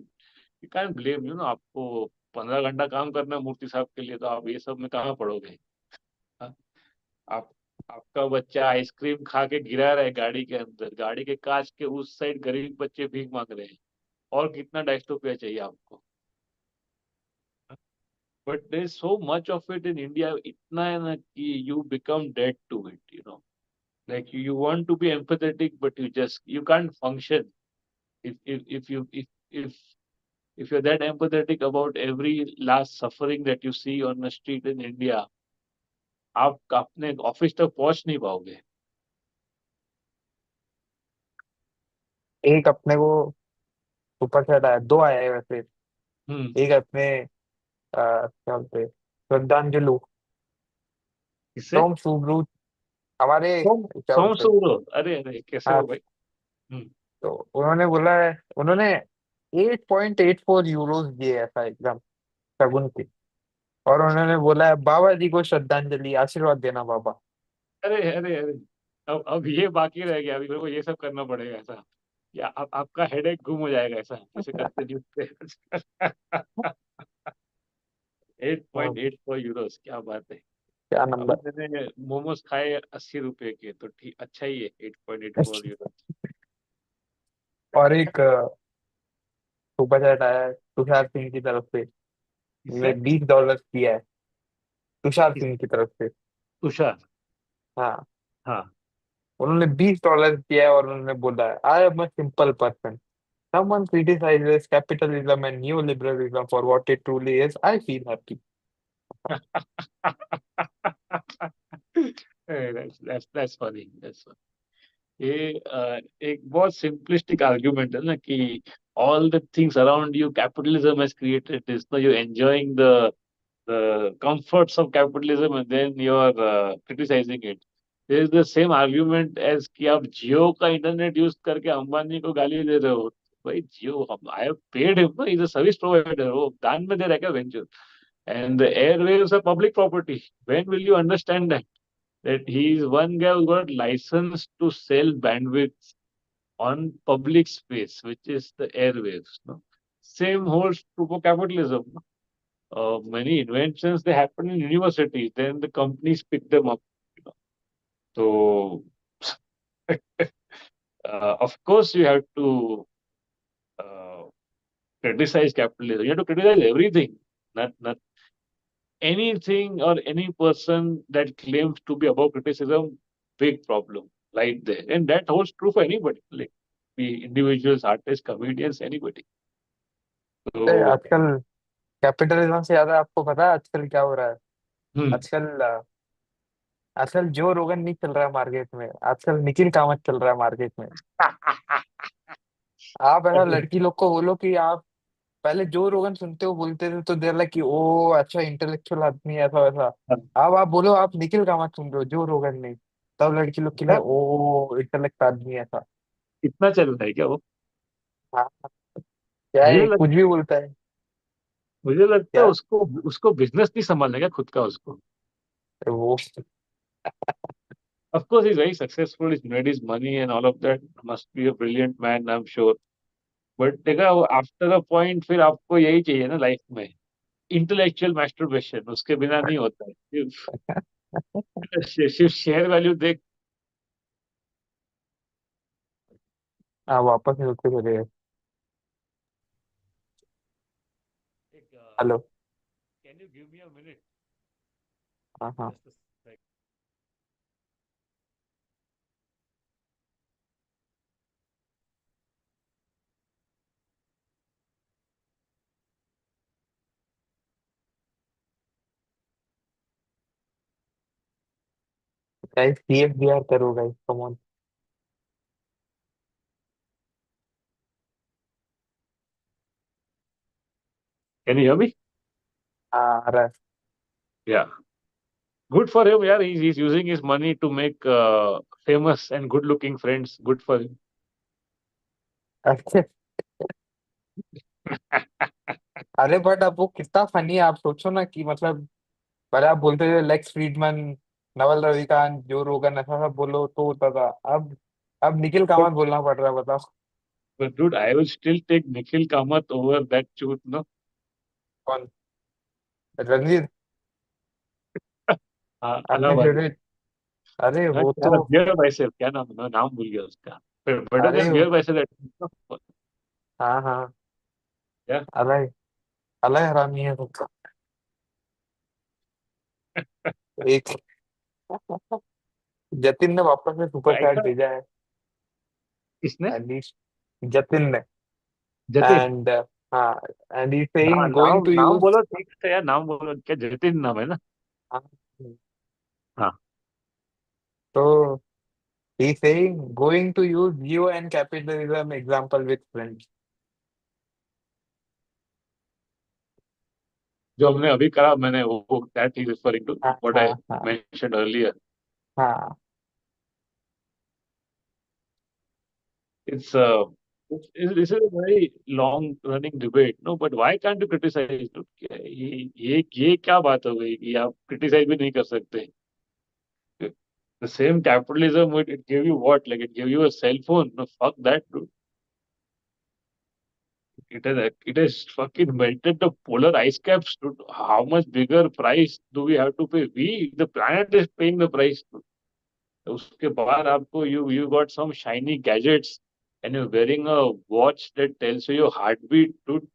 you can't blame, आपको 15 घंटा काम करना है मूर्ति साहब के लिए, तो आप ये सब में कहाँ पढ़ोगे? हाँ? आप आपका बच्चा आइसक्रीम खा के गिरा रहा है गाड़ी के अंदर, गाड़ी के कांच के उस साइड गरीब बच्चे भीख मांग रहे हैं। और कितना डायस्टोपिया चाहिए आपको? But there is so much of it in India, इतना है ना कि you become dead to it, you know. Like you want to be empathetic, but you can't function if if you're that empathetic about every last suffering that you see on the street in India, आप अपने office तक पहुंच नहीं पाओगे। एक अपने को super set आया, दो आए हैं वैसे। हम्म। एक अपने क्या बोलते हैं, श्रद्धांजलि, किससे? टॉम सुब्रू, हमारे सोम क्या सोम बोलते हैं। सूरो, अरे अरे कैसे हाँ, हो भाई? हम्म। तो उन्होंने बोला है, उन्होंने 8.84 यूरोज दिए ऐसा एकदम शगुन की। और उन्होंने बोला है बाबा जी को श्रद्धांजलि, आशीर्वाद देना बाबा। अरे अरे अरे, अब ये बाकी रह गया, अभी मेरे को ये सब करना पड़ेगा ऐसा, या आपका हेडेक गुम हो जाएगा ऐसा जैसे करते न्यूज पे। 8.84 यूरोस, क्या बात है। क्या अभी नंबर। मैंने मोमोज खाए 80 रुपए के, तो ठीक अच्छा ही है 8.84 यूरो। और एक सुपर चैट आया है तुषार सिंह की तरफ से, उन्होंने किससे? $20 दिया है, तुषार किस? सिंह की तरफ से। तुषार? हाँ, हाँ। उन्होंने $20 दिया है और उन्होंने बोला है I am a simple person, someone criticizes capitalism and neoliberalism for what it truly is, I feel happy. That's funny, that's funny. ये एक बहुत सिंपलिस्टिक आर्ग्यूमेंट है ना कि all the things around you capitalism has created this, no you enjoying the comforts of capitalism and then you are criticizing it. There is the same argument as कि आप जियो का internet use करके अंबानी को गाली दे रहे हो। भाई Jio, I have paid him, is a service provider, वो दान में दे रहा है क्या venture? And the airwaves are public property. When will you understand that he is one guy who got license to sell bandwidth on public space, which is the airwaves. No? Same holds true for capitalism. Many inventions they happen in universities, then the companies pick them up. You know. So, of course, you have to uh, criticize capitalism. You have to criticize everything, not anything or any person that claims to be above criticism. Big problem right there, and that holds true for anybody, like be individuals, artists, comedians, anybody. So, आजकल capitalism से ज्यादा आपको पता है आजकल क्या हो रहा है? hmm. आजकल आजकल जो रोगन नहीं चल रहा है मार्केट में, आजकल निखिल कामत चल रहा है मार्केट में। आप ऐसा लड़की लोग को बोलो कि आप पहले जो रोगन सुनते हो बोलते थे तो देर लाइक कि ओ अच्छा इंटेलेक्चुअल आदमी है ऐसा वैसा। अब आप बोलो आप निखिल कामत सुन रहे हो, जो रोगन नहीं, तब लड़की लोग के लिए ओ इंटेलेक्ट आदमी है ऐसा। कितना चल रहा है क्या वो? हाँ, क्या मुझे है लग कुछ भी बोलता है। मुझे लगता है क्या उसको उसको बिजनेस नहीं संभालने का खुद का उसको। वो Of course, he's very successful. He's made his money and all of that. Must be a brilliant man, I'm sure. But देखा, आफ्टर अ पॉइंट फिर आपको यही चाहिए ना लाइफ में, इंटेलेक्चुअल मैस्टरबेशन, उसके बिना नहीं होता है। सिर्फ शेयर वैल्यू देख। हाँ, वापस नहीं उठते चले गए। Hello. Can you give me a minute? हाँ हाँ। जस्ट गाइस CFDR करो guys, come on. Can you hear me? हाँ आ रहा है। या, गुड फॉर हिम यार, he's using his money to make famous and good looking friends. Good for him. अच्छा, अरे बट अब वो कितना फनी है, आप सोचो ना कि मतलब पहले आप बोलते थे लेक्स फ्रीडमैन, नवल रविकांत, जो रोगन ऐसा सब बोलो तो होता था। अब निखिल But कामत बोलना पड़ रहा है, बताओ। but dude, I will still take Nikhil Kamath over that truth, no? कौन? रणवीर? अपने Allahabadi. फेवरेट? अरे हाँ, वो क्या तो, बियर बाइसेप, क्या नाम है, मैं नाम भूल गया उसका। बेटर अरे देन बियर बाइसेप। हाँ हाँ, क्या? अलग अलग हरामी है वो तो। एक जतिन ने वापस से सुपर चैट ऐसा भेजा है, किसने? एटलीस्ट जतिन ने। जतिन? एंड हाँ, एंड ही हाँ, सेइंग गोइंग नाम टू नाम यूज, बोलो ठीक से यार, नाम बोलो, क्या जतिन नाम है ना? हाँ। तो he saying going to use Jio and capitalism example with friends. जो हमने अभी करा, मैंने वो दैट इज रिफरिंग टू हाँ व्हाट हाँ आई हाँ मेंशनड अर्लियर। हाँ। It's this is a very long running debate, no, but why can't you criticize? ये क्या बात हो गई कि आप criticize भी नहीं कर सकते? The same capitalism, it gave you what? Like it gave you a cell phone? No, fuck that, dude. It has fucking melted the polar ice caps, dude. How much bigger price do we have to pay? The planet is paying the price. Dude. उसके बाद आपको you got some shiny gadgets and you're wearing a watch that tells you your heartbeat, dude.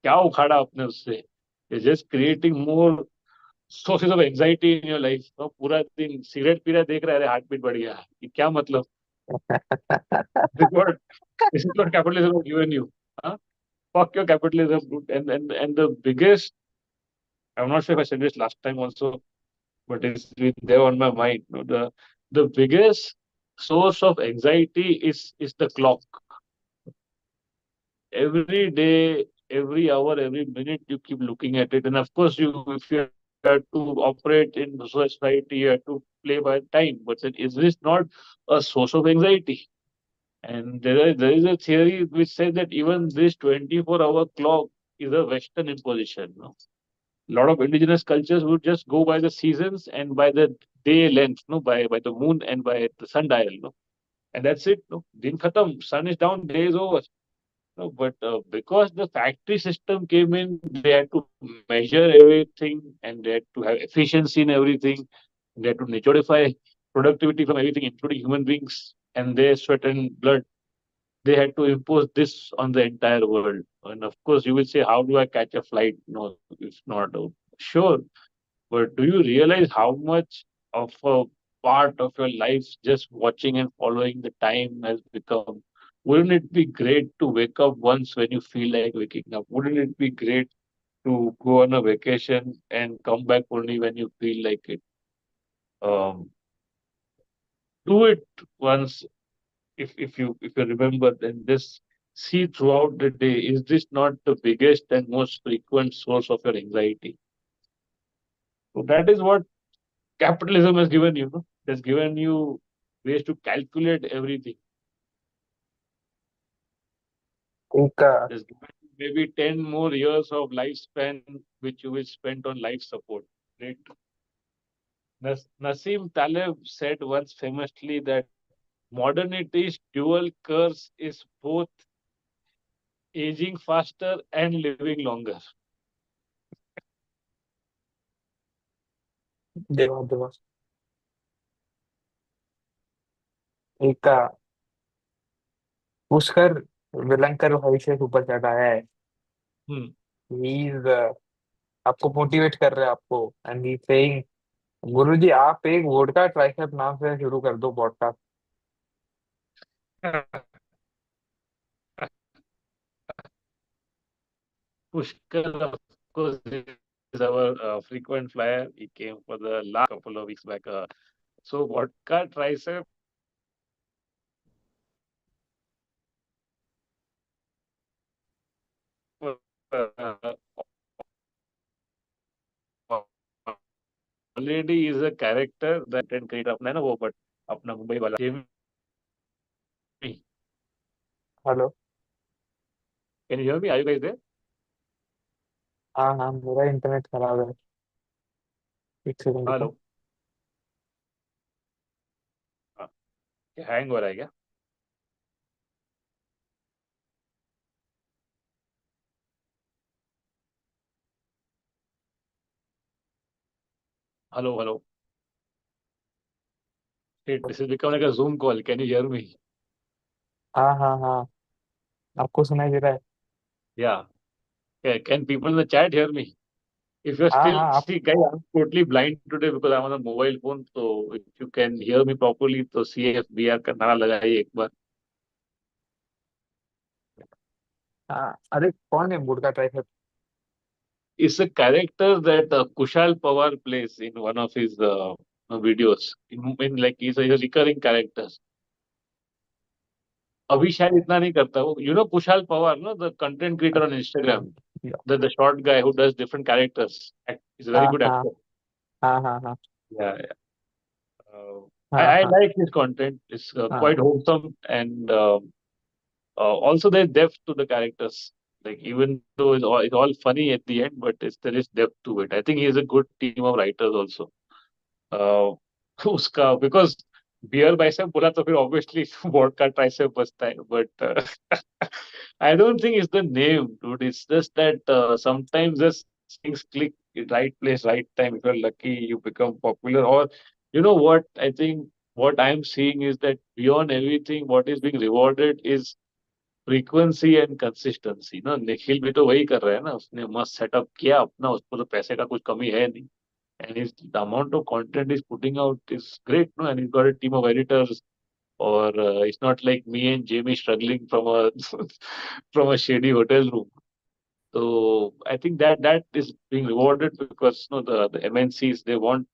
क्या उखाड़ा आपने उससे? Just creating more sources of anxiety in your life. तो पूरा दिन सिगरेट पी रहा है, देख रहा है हार्ट बीट बढ़ गया, ये क्या मतलब? This is what capitalism has given you. हाँ, fuck your capitalism, dude. And the biggest, I'm not sure if I said this last time also, but it's been there on my mind. You know, the biggest source of anxiety is the clock. Every day, every hour, every minute, you keep looking at it. And of course, if you have to operate in society, you have to play by time. But then, is this not a source of anxiety? And there is a theory which says that even this 24-hour clock is a Western imposition. No? A lot of indigenous cultures would just go by the seasons and by the day length, no, by the moon and by the sundial, no, and that's it. No, din khatam, sun is down, day is over. No, but because the factory system came in, they had to measure everything and they had to have efficiency in everything. They had to naturify productivity from everything, including human beings and their sweat and blood. They had to impose this on the entire world. And of course, you will say, how do I catch a flight? No, it's not. Sure, but do you realize how much of a part of your life just watching and following the time has become? Wouldn't it be great to wake up once when you feel like waking up? Wouldn't it be great to go on a vacation and come back only when you feel like it? Um, do it once if you remember, then just see throughout the day. Is this not the biggest and most frequent source of your anxiety? So that is what capitalism has given you. No? It has given you ways to calculate everything. एक It has given you maybe 10 more years of lifespan which you will spend on life support. Right? Nassim Taleb said once famously that modernity's dual curse is both aging faster and living longer. जवाब जवाब एक पुष्कर विलंकर भाई से super chat आया है। Hmm. He is आपको motivate कर रहे हैं आपको, एंड ही सेइंग गुरुजी आप एक वोडका ट्राइसेप नाम से शुरू कर दो podcast. Pushkar, of course, is our frequent flyer. He came for the last couple of weeks back. So, vodka tricep uh, already is a character that can create अपना है ना वो, but अपना मुंबई वाला Jamie. Hello. Can you hear me? Are you guys there? हाँ हाँ, मेरा internet खराब है, एक सेकंड रुको। हेलो। हाँ, क्या हैंग हो रहा है क्या? Hello hello. This has become like a Zoom call. Can you hear me? हाँ हाँ हाँ, आपको सुनाई दे रहा है? Yeah. Can people in the chat hear me? If you're हाँ still, हाँ आप see, guys, I'm totally blind today because I'm on a mobile phone. So if you can hear me properly, तो CFBR का नारा लगाइए एक बार. हाँ, अरे कौन है बुढ़का tricep? It's a character that Kushal Pawar plays in one of his videos. In like he's a recurring character. अभी शायद इतना नहीं करता वो. You know Kushal Pawar, no, the content creator on Instagram, the short guy who does different characters. He's a very हाँ good हाँ actor. हाँ हाँ हाँ Yeah, yeah. हाँ I हाँ like his content. It's हाँ quite wholesome and also there's depth to the characters. Like even though it's all funny at the end, but there is depth to it. I think he has a good team of writers also. Uh, उसका because beer bicep बोला तो फिर obviously vodka tricep बचता है but I don't think it's the name, dude. It's just that sometimes just things click at right place, right time. If you're lucky, you become popular. Or you know what? I think what I'm seeing is that beyond everything, what is being rewarded is frequency and consistency ना. निखिल भी तो वही कर रहा है ना. उसने मस्त सेटअप किया अपना. उसको तो पैसे का कुछ कमी है नहीं. And his the amount of content he's putting out is great, no? And he's got a team of editors, or it's not like me and Jamie struggling from a from a shady hotel room. So I think that is being rewarded because the MNCs they want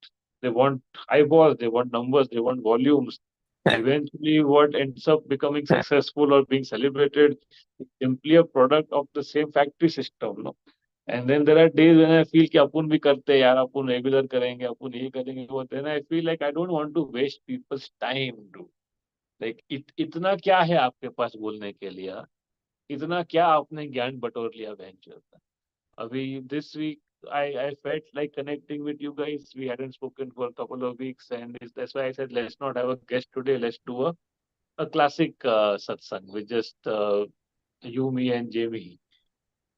eyeballs, they want numbers, they want volumes. Eventually, what ends up becoming successful or being celebrated is simply a product of the same factory system, no? And then there are days when I feel कि अपन भी करते हैं यार. अपन regular करेंगे, अपन ये करेंगे वो. Then I feel like I don't want to waste people's time, dude. Like इतना क्या है आपके पास बोलने के लिए, हाँ? इतना क्या आपने ज्ञान बटोर लिया venture. Abhi, this week, I felt like connecting with you guys. We hadn't spoken for a couple of weeks, and that's why I said, let's not have a guest today. Let's do a classic satsang with just you, me, and Jamie.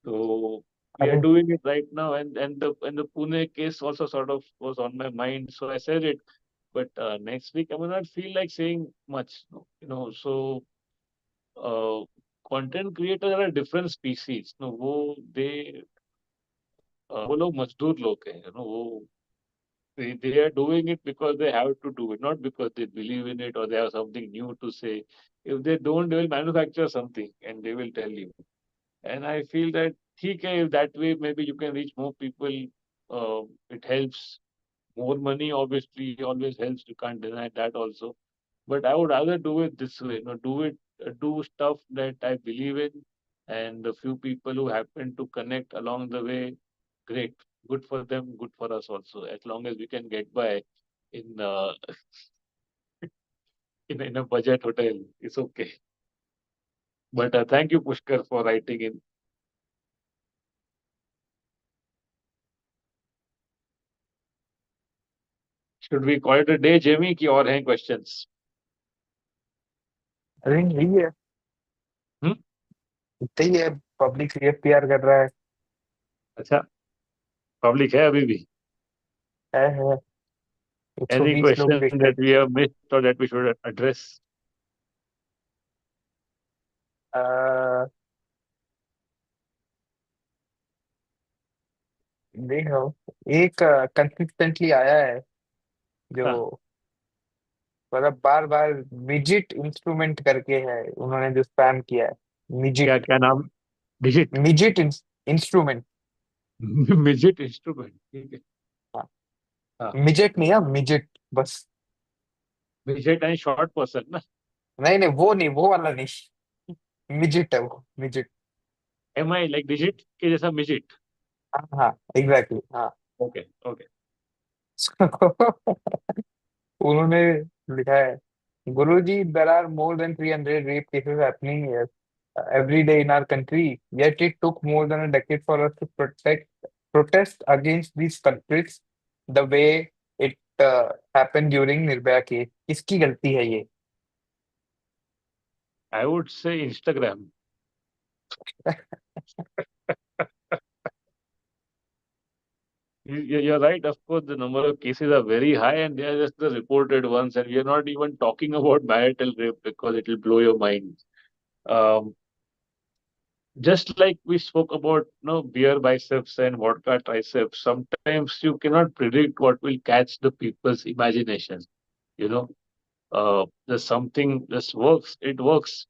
So we are अरे doing it right now, and the Pune case also sort of was on my mind. So I said it, but next week I will not feel like saying much, So uh, content creators are a different species. No, वो लोग मजदूर लोग हैं, वो they are doing it because they have to do it, not because they believe in it or they have something new to say. If they don't, they will manufacture something and they will tell you. And I feel that ठीक है, if that way maybe you can reach more people. It helps. More money obviously always helps. You can't deny that also. But I would rather do it this way. Do stuff that I believe in, and the few people who happen to connect along the way, great. Good for them, good for us also. As long as we can get by in in a budget hotel, it's okay. But thank you, Pushkar, for writing in. Should we call it a day, Jamie? Ki और हैं questions? अरे यही है, Hmm? इतना ही है। Public CFPR कर रहा अच्छा, पब्लिक है अभी भी. है। Any 120 लोग question देख रहे that we have missed or that we should address? हैं। देखो, एक कंसिस्टेंटली आया है जो हाँ, मतलब बार बार मिजिट इंस्ट्रूमेंट करके है, उन्होंने जो स्पैम किया है। क्या मिजिट, क्या नाम? डिजिट. मिजिट इंस्ट्रूमेंट। मिजिट इंस्ट्रूमेंट, ठीक है. हाँ, हाँ, मिजिट नहीं है, मिजिट बस। मिजिट एंड शॉर्ट पर्सन ना. नहीं नहीं, वो नहीं, वो वाला नहीं। मिजिट है वो, मिजिट। MI लाइक डिजिट के जैसा मिजिट. हाँ हाँ, एग्जैक्टली हाँ। Okay, okay. उन्होंने लिखा है, गुरुजी, there are more than 300 rape cases happening here every day in our country, yet it took more than a decade for us to protest against these culprits the way it happened during Nirbhaya case. किसकी गलती है ये? I would say Instagram. you're right. Of course, the number of cases are very high, and they are just the reported ones. And we are not even talking about marital rape because it will blow your mind. Um, just like we spoke about, beer biceps and vodka triceps, sometimes you cannot predict what will catch the people's imagination. You know, there's something this works, it works.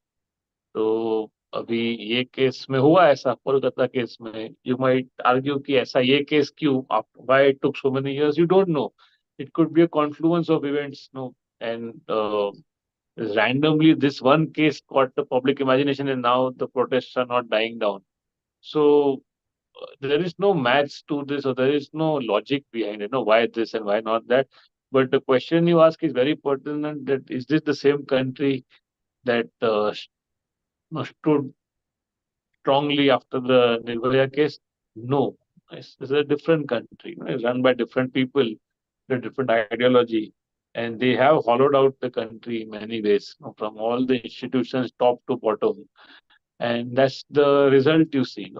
तो अभी ये case में हुआ ऐसा, Kolkata case में you might argue कि ऐसा ये केस क्यों, why it took so many years, you don't know. It could be a confluence of events, no, and randomly this one case caught the public imagination, and now the protests are not dying down. So there is no maths to this, or there is no logic behind it. No, why this and why not that? But the question you ask is very pertinent. That is this the same country that stood strongly after the Nirbhaya case? No, it's a different country. It's run by different people, a different ideology, and they have hollowed out the country in many ways, from all the institutions, top to bottom, and that's the result you see.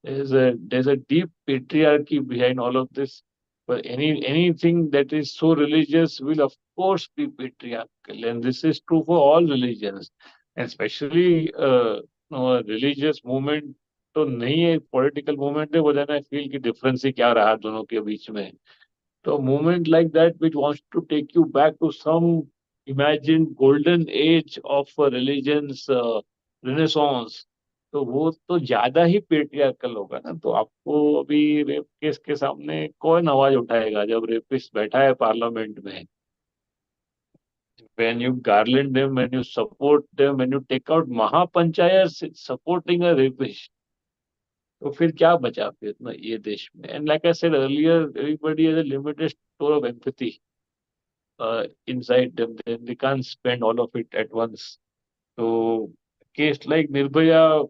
There's a deep patriarchy behind all of this. But anything that is so religious will of course be patriarchal, and this is true for all religions, and especially a religious movement. तो नहीं है, political movement है, वो जाना feel की difference ही क्या रहा दोनों के बीच में. So a movement like that which wants to take you back to some imagined golden age of a religion's renaissance, तो वो तो ज्यादा ही पेट्रियार्कल होगा ना. तो आपको अभी रेप केस के सामने कौन आवाज उठाएगा जब रेपिस्ट बैठा है पार्लियामेंट में? When you garland them, when you support them, when you take out mahapanchayat supporting a rapist, तो फिर क्या बचा फिर ना ये देश में? And like I said earlier, everybody has a limited store of empathy inside them. They can't spend all of it at once. So, a case like Nirbhaya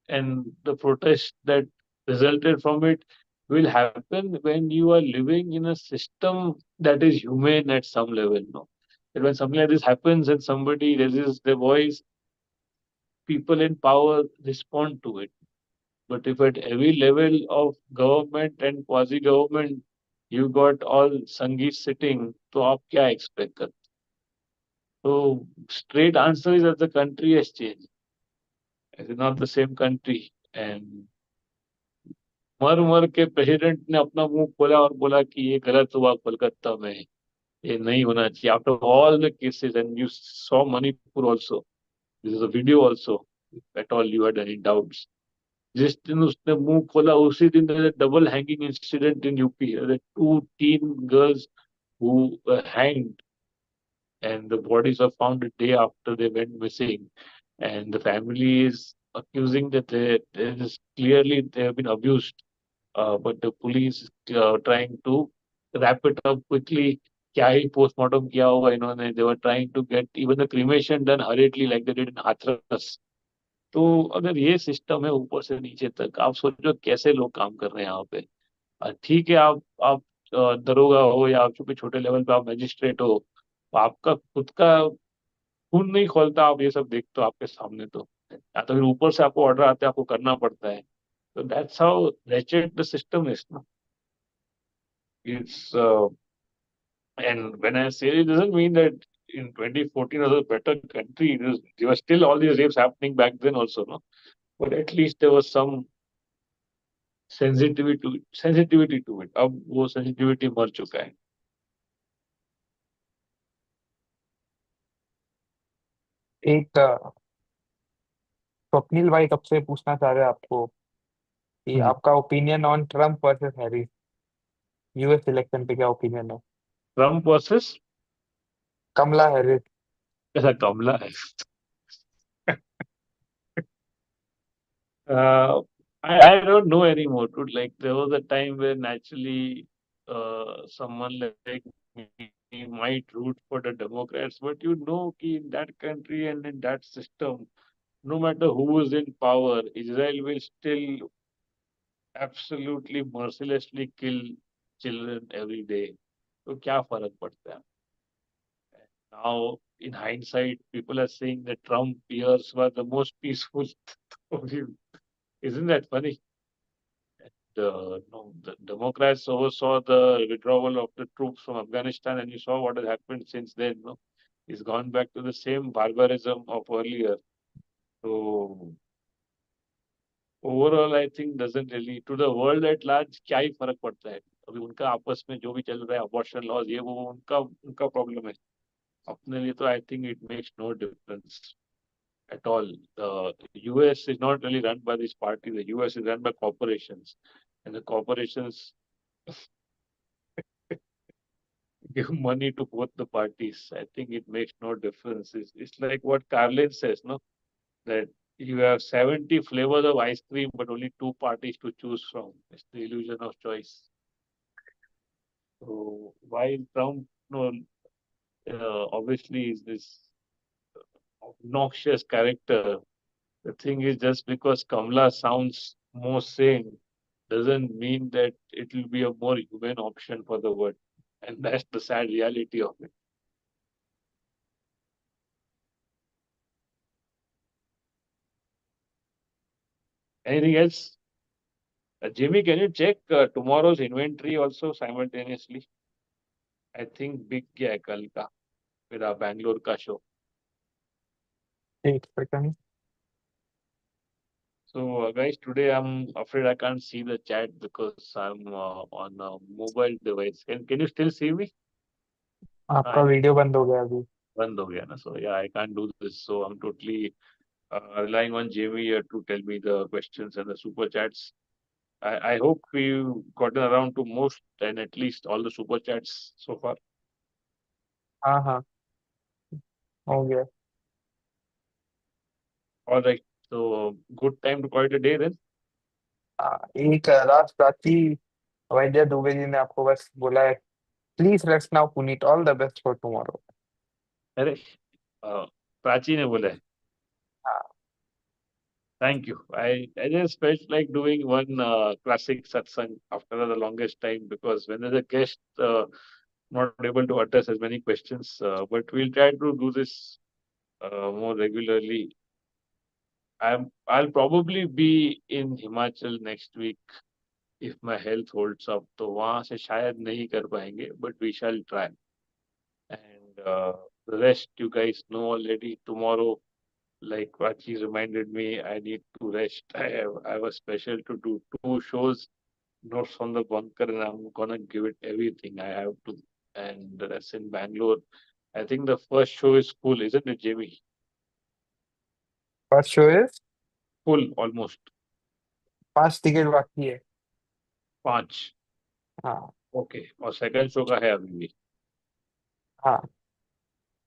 and the protest that resulted from it will happen when you are living in a system that is humane at some level. No, and when something like this happens and somebody raises their voice, people in power respond to it. But if at every level of government and quasi-government you got all Sangeet sitting, तो आप क्या expect करते? So straight answer is that the country has changed. It is not the same country. And मर मर के president ने अपना मुंह खोला और बोला कि ये गलत हुआ कोलकाता में, ये नहीं होना चाहिए. After all the cases, and you saw Manipur also. This is a video also. If at all you had any doubts. जिस दिन उसने मुंह खोला उसी दिन double hanging incident in UP. Two teen girls who were hanged, and the bodies were found a day after they went missing. And the family is accusing that they is clearly they have been abused, but the police trying to wrap it up quickly. क्या ही postmortem किया होगा इन्होंने. They were trying to get even the cremation done hurriedly like they did in Hathras. तो अगर ये system है ऊपर से नीचे तक, आप सोचो कैसे लोग काम कर रहे हैं यहाँ पे. ठीक है, आप दरोगा हो या आप छोटे छोटे लेवल पे आप मजिस्ट्रेट हो, तो आपका खुद का खून नहीं खोलता, आप ये सब देखते हो आपके सामने, तो या तो फिर ऊपर से आपको ऑर्डर आते हैं, आपको करना पड़ता है. तो that's how wretched the system is. No? It's and when I say it doesn't mean that in 2014 was a better country. There were still all these rapes happening back then also, no? But at least there was some sensitivity to it. अब वो sensitivity मर चुका है. एक स्वप्निल भाई कब से पूछना चाह रहे हैं आपको कि आपका opinion on Trump versus Harris, US election पे क्या ओपिनियन है? ट्रम्प वर्सेस कमला हैरिस. ऐसा कमला है. Uh, I don't know anymore, dude. Like there was a time where naturally someone like me might root for the Democrats, but ki in that country and in that system, no matter who is in power, Israel will still absolutely mercilessly kill children every day. तो क्या फर्क पड़ता है? Now, in hindsight, people are saying that Trump years were the most peaceful. Isn't that funny? no, the Democrats oversaw the withdrawal of the troops from Afghanistan, and you saw what has happened since then. No, it's gone back to the same barbarism of earlier. So overall I think doesn't really to the world at large क्या ही फर्क पड़ता है अभी उनका आपस में जो भी चल रहा है अबॉर्शन लॉज ये वो उनका उनका प्रॉब्लम है अपने लिए तो I think it makes no difference at all. The US is not really run by this party. The US is run by corporations, and the corporations give money to both the parties. I think it makes no difference. It's like what Carlin says, no, that you have 70 flavors of ice cream, but only two parties to choose from. It's the illusion of choice. So while Trump, no, obviously is this obnoxious character. The thing is, just because Kamala sounds more sane doesn't mean that it will be a more human option for the world. And that's the sad reality of it. Anything else? Jimmy, can you check tomorrow's inventory also simultaneously? I think big gaya hai kal ka with our Bangalore ka show. 1 second. So, guys, today I'm afraid I can't see the chat because I'm on a mobile device. Can you still see me? आपका I video बंद हो गया अभी. बंद हो गया ना. So yeah, I can't do this. So I'm totally relying on Jamie here to tell me the questions and the super chats. I hope we've gotten around to most and at least all the super chats so far. हाँ हाँ हो गया. All right. So good time to call it a day then. एक last बात थी. वैद्य दुबे जी ने आपको बस बोला है, please rest now Puneet, all the best for tomorrow. अरे प्राची ने बोला है. हाँ. Thank you. I just felt like doing one classic satsang after the longest time because when there's a guest, not able to address as many questions. But we'll try to do this more regularly. I'll probably be in Himachal next week if my health holds up. तो वहाँ से शायद नहीं कर पाएंगे, but we shall try. And the rest you guys know already. Tomorrow, like Prachi reminded me, I need to rest. I have a special to do 2 shows, notes from the bunker, and I'm gonna give it everything I have to. And that's in Bangalore. I think the first show is full, isn't it, Jamie? First show is Full almost. 5 ticket बाकी है. 5. हाँ. Okay और second show का है अभी भी. हाँ.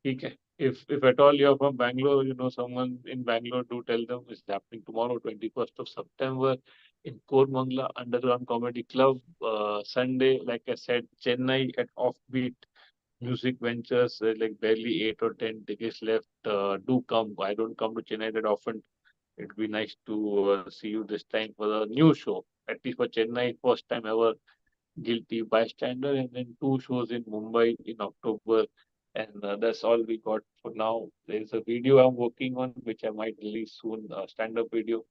ठीक है. If at all you're from Bangalore, you know someone in Bangalore, do tell them it's happening tomorrow, 21st of September, in Kormangla Underground Comedy Club. Sunday, like I said, Chennai at Offbeat Music Ventures. Like barely 8 or 10 tickets left. Do come. I don't come to Chennai that often. It'd be nice to see you this time for the new show. At least for Chennai, first time ever. Guilty Bystander, and then 2 shows in Mumbai in October. And that's all we got for now. There's a video I'm working on, which I might release soon, a stand-up video.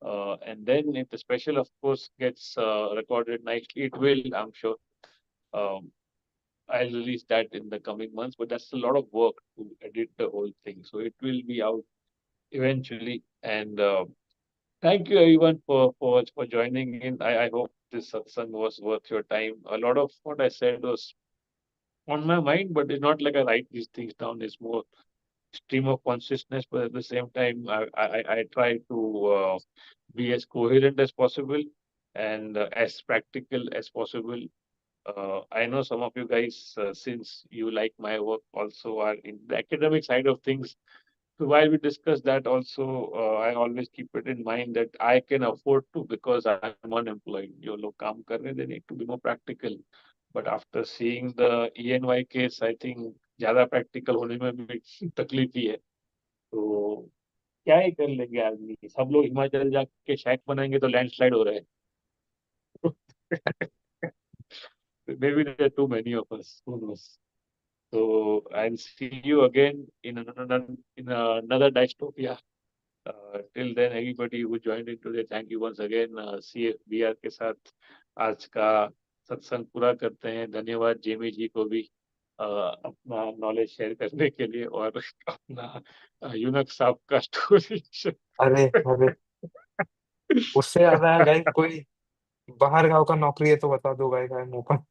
And then if the special, of course, gets recorded nicely, it will, I'm sure. Um, I'll release that in the coming months, but that's a lot of work to edit the whole thing. So it will be out eventually. And thank you everyone for joining in. I hope this satsang was worth your time. A lot of what I said was on my mind, but it's not like I write these things down. It's more stream of consciousness, but at the same time, I try to be as coherent as possible and as practical as possible. I know some of you guys, since you like my work, also are in the academic side of things. So while we discuss that also, I always keep it in mind that I can afford to because I'm unemployed. जो लोग काम कर रहे हैं, they need to be more practical. But after seeing the ENY case, I think ज़्यादा practical होने में भी तकलीफ ही है. तो क्या ही कर लेंगे आदमी. सब लोग हिमाचल जाके शैक बनाएंगे तो लैंडस्लाइड हो रहे हैं. Maybe there are too many of us. Who knows? So I'll see you again in another dystopia. Till then everybody who joined in today, thank you once again. CFBR के साथ आज का सत्संग पूरा करते हैं। धन्यवाद जेमी जी को भी अपना नॉलेज शेयर करने के लिए, और अपना यूनक साहब का स्टोरी। अरे अरे, उससे याद आया गाइस, कोई बाहर गांव का नौकरी है तो बता दो guys, I am open.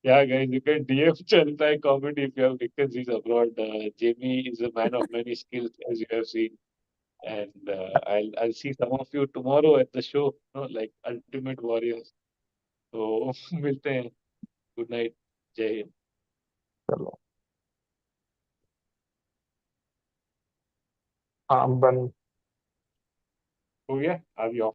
Yeah, guys, you can DM Chaltai Comedy if you have vacancies abroad. Jamie is a man of many skills, as you have seen, and I'll see some of you tomorrow at the show. Like Ultimate Warriors. So मिलते हैं। Good night. जय हिंद। चलो, हाँ बन हो गया, अभी